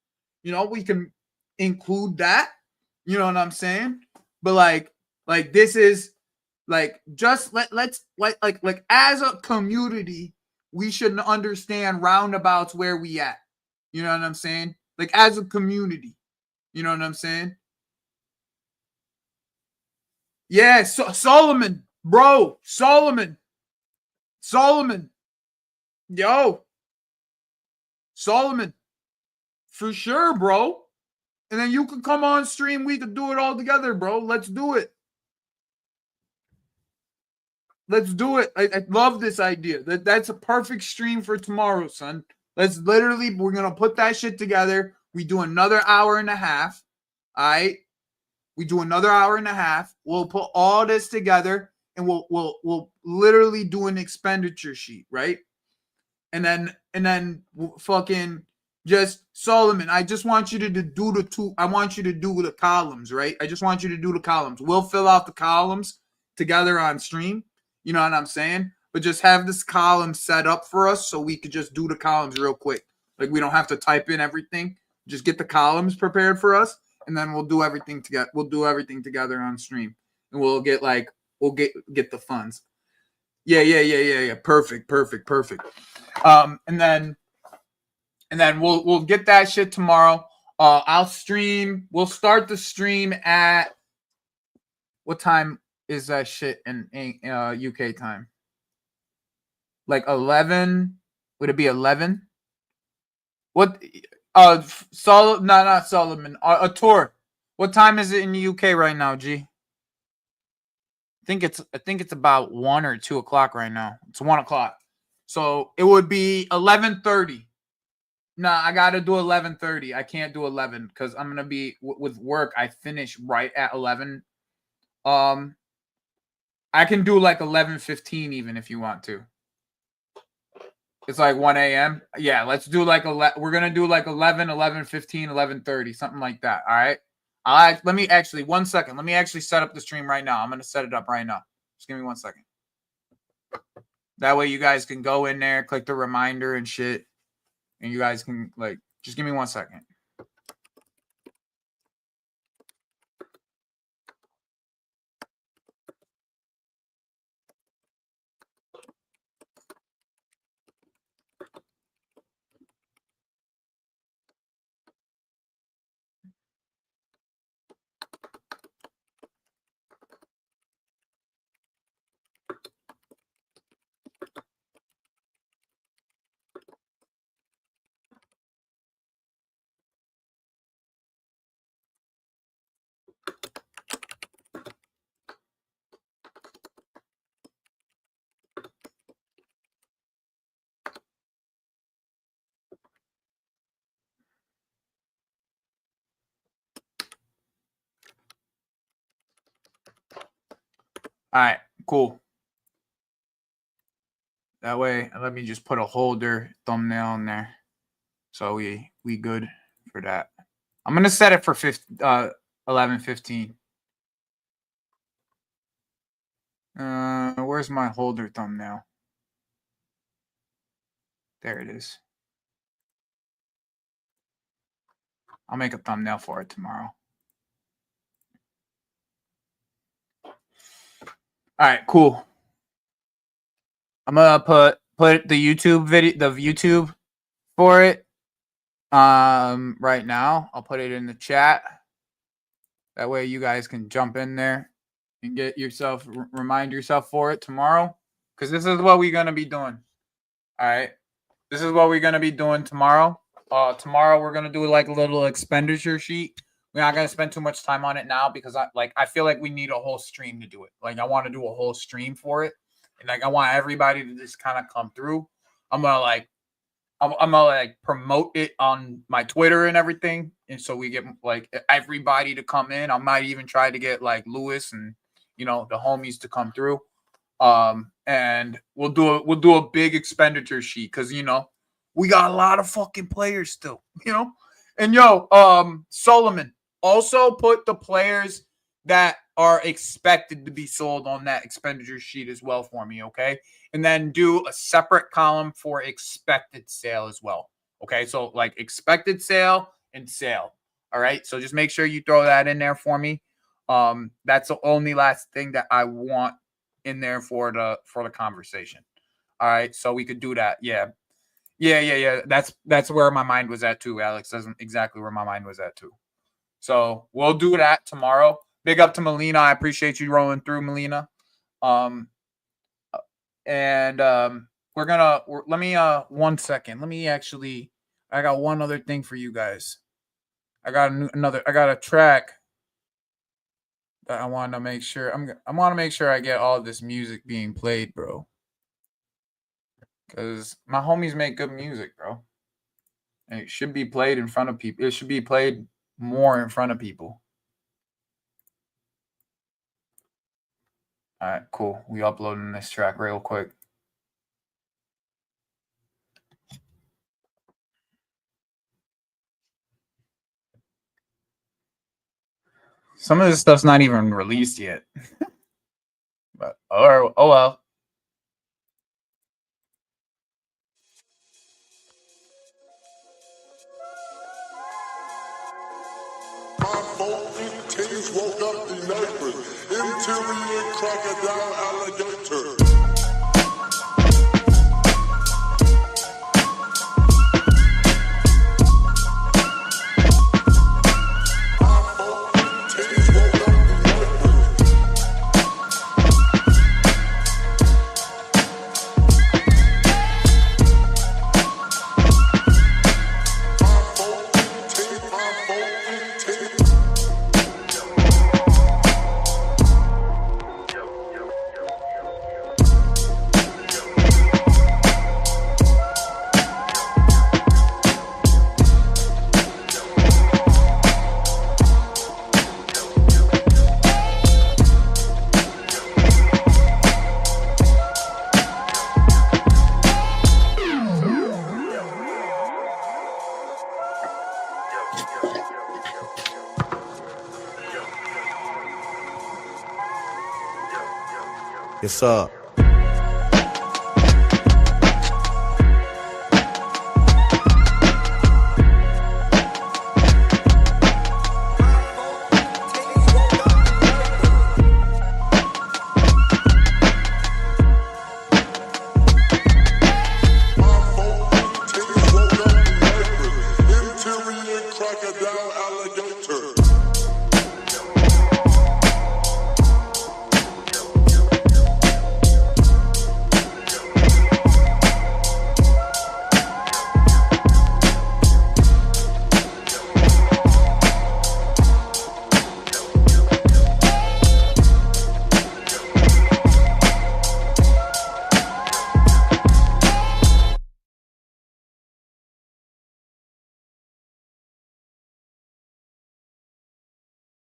Speaker 2: we can include that. You know what I'm saying? But like this is like just let's as a community, we should understand roundabouts where we at. You know what I'm saying? Like as a community. You know what I'm saying? Yeah, Solomon, bro. Solomon. Yo. Solomon. For sure, bro. And then you can come on stream. We could do it all together, bro. Let's do it. Let's do it. I love this idea. That's a perfect stream for tomorrow, son. We're going to put that shit together. We do another hour and a half. All right. We do another hour and a half. We'll put all this together and we'll literally do an expenditure sheet, right? And then fucking just Solomon, I just want you to do the columns, right? I just want you to do the columns. We'll fill out the columns together on stream. You know what I'm saying? But just have this column set up for us so we could just do the columns real quick. Like we don't have to type in everything. Just get the columns prepared for us, and then we'll do everything together. We'll do everything together on stream, and we'll get the funds. Yeah. Perfect. And then we'll get that shit tomorrow. I'll stream. We'll start the stream at what time is that shit in UK time? Like 11? Would it be 11? What? Not Solomon. A tour. What time is it in the UK right now, G? I think it's about 1 or 2 o'clock right now. It's 1 o'clock. So it would be 11:30. Nah, I gotta do 11:30. I can't do 11 because I'm gonna be with work. I finish right at 11. I can do like 11:15 even if you want to. It's like 1 a.m. Yeah, let's do like we're gonna do like 11, 11:15, 11:30, something like that. All right. Let me actually 1 second. Let me actually set up the stream right now. I'm gonna set it up right now. Just give me 1 second. That way you guys can go in there, click the reminder and shit, and you guys can just give me 1 second. All right, cool. That way, let me just put a holder thumbnail in there. So we good for that. I'm going to set it for 11:15. Where's my holder thumbnail? There it is. I'll make a thumbnail for it tomorrow. All right, cool. I'm gonna put the YouTube video, the YouTube for it. Right now, I'll put it in the chat. That way, you guys can jump in there and get yourself remind yourself for it tomorrow, because this is what we're gonna be doing. All right, this is what we're gonna be doing tomorrow. Tomorrow we're gonna do like a little expenditure sheet. We're not gonna spend too much time on it now because I feel like we need a whole stream to do it. Like I want to do a whole stream for it, and like I want everybody to just kind of come through. I'm gonna like promote it on my Twitter and everything, and so we get like everybody to come in. I might even try to get like Lewis and the homies to come through. And we'll do a big expenditure sheet because we got a lot of fucking players still, And Solomon, also put the players that are expected to be sold on that expenditure sheet as well for me, okay? And then do a separate column for expected sale as well, okay? So like expected sale and sale, all right? So just make sure you throw that in there for me. That's the only last thing that I want in there for the conversation. All right, so we could do that. Yeah. That's where my mind was at too. Alex, that's exactly where my mind was at too. So we'll do that tomorrow. Big up to Melina. I appreciate you rolling through, Melina. Let me 1 second. Let me actually, I got one other thing for you guys. I got a track that I want to make sure I want to make sure I get all this music being played, bro. Cause my homies make good music, bro. And it should be played in front of people. It should be played more in front of people. All right, cool. We uploading this track real quick. Some of this stuff's not even released yet. But oh well.
Speaker 3: Teens woke up the neighbors, interior crocodile alligator.
Speaker 4: Yes, sir.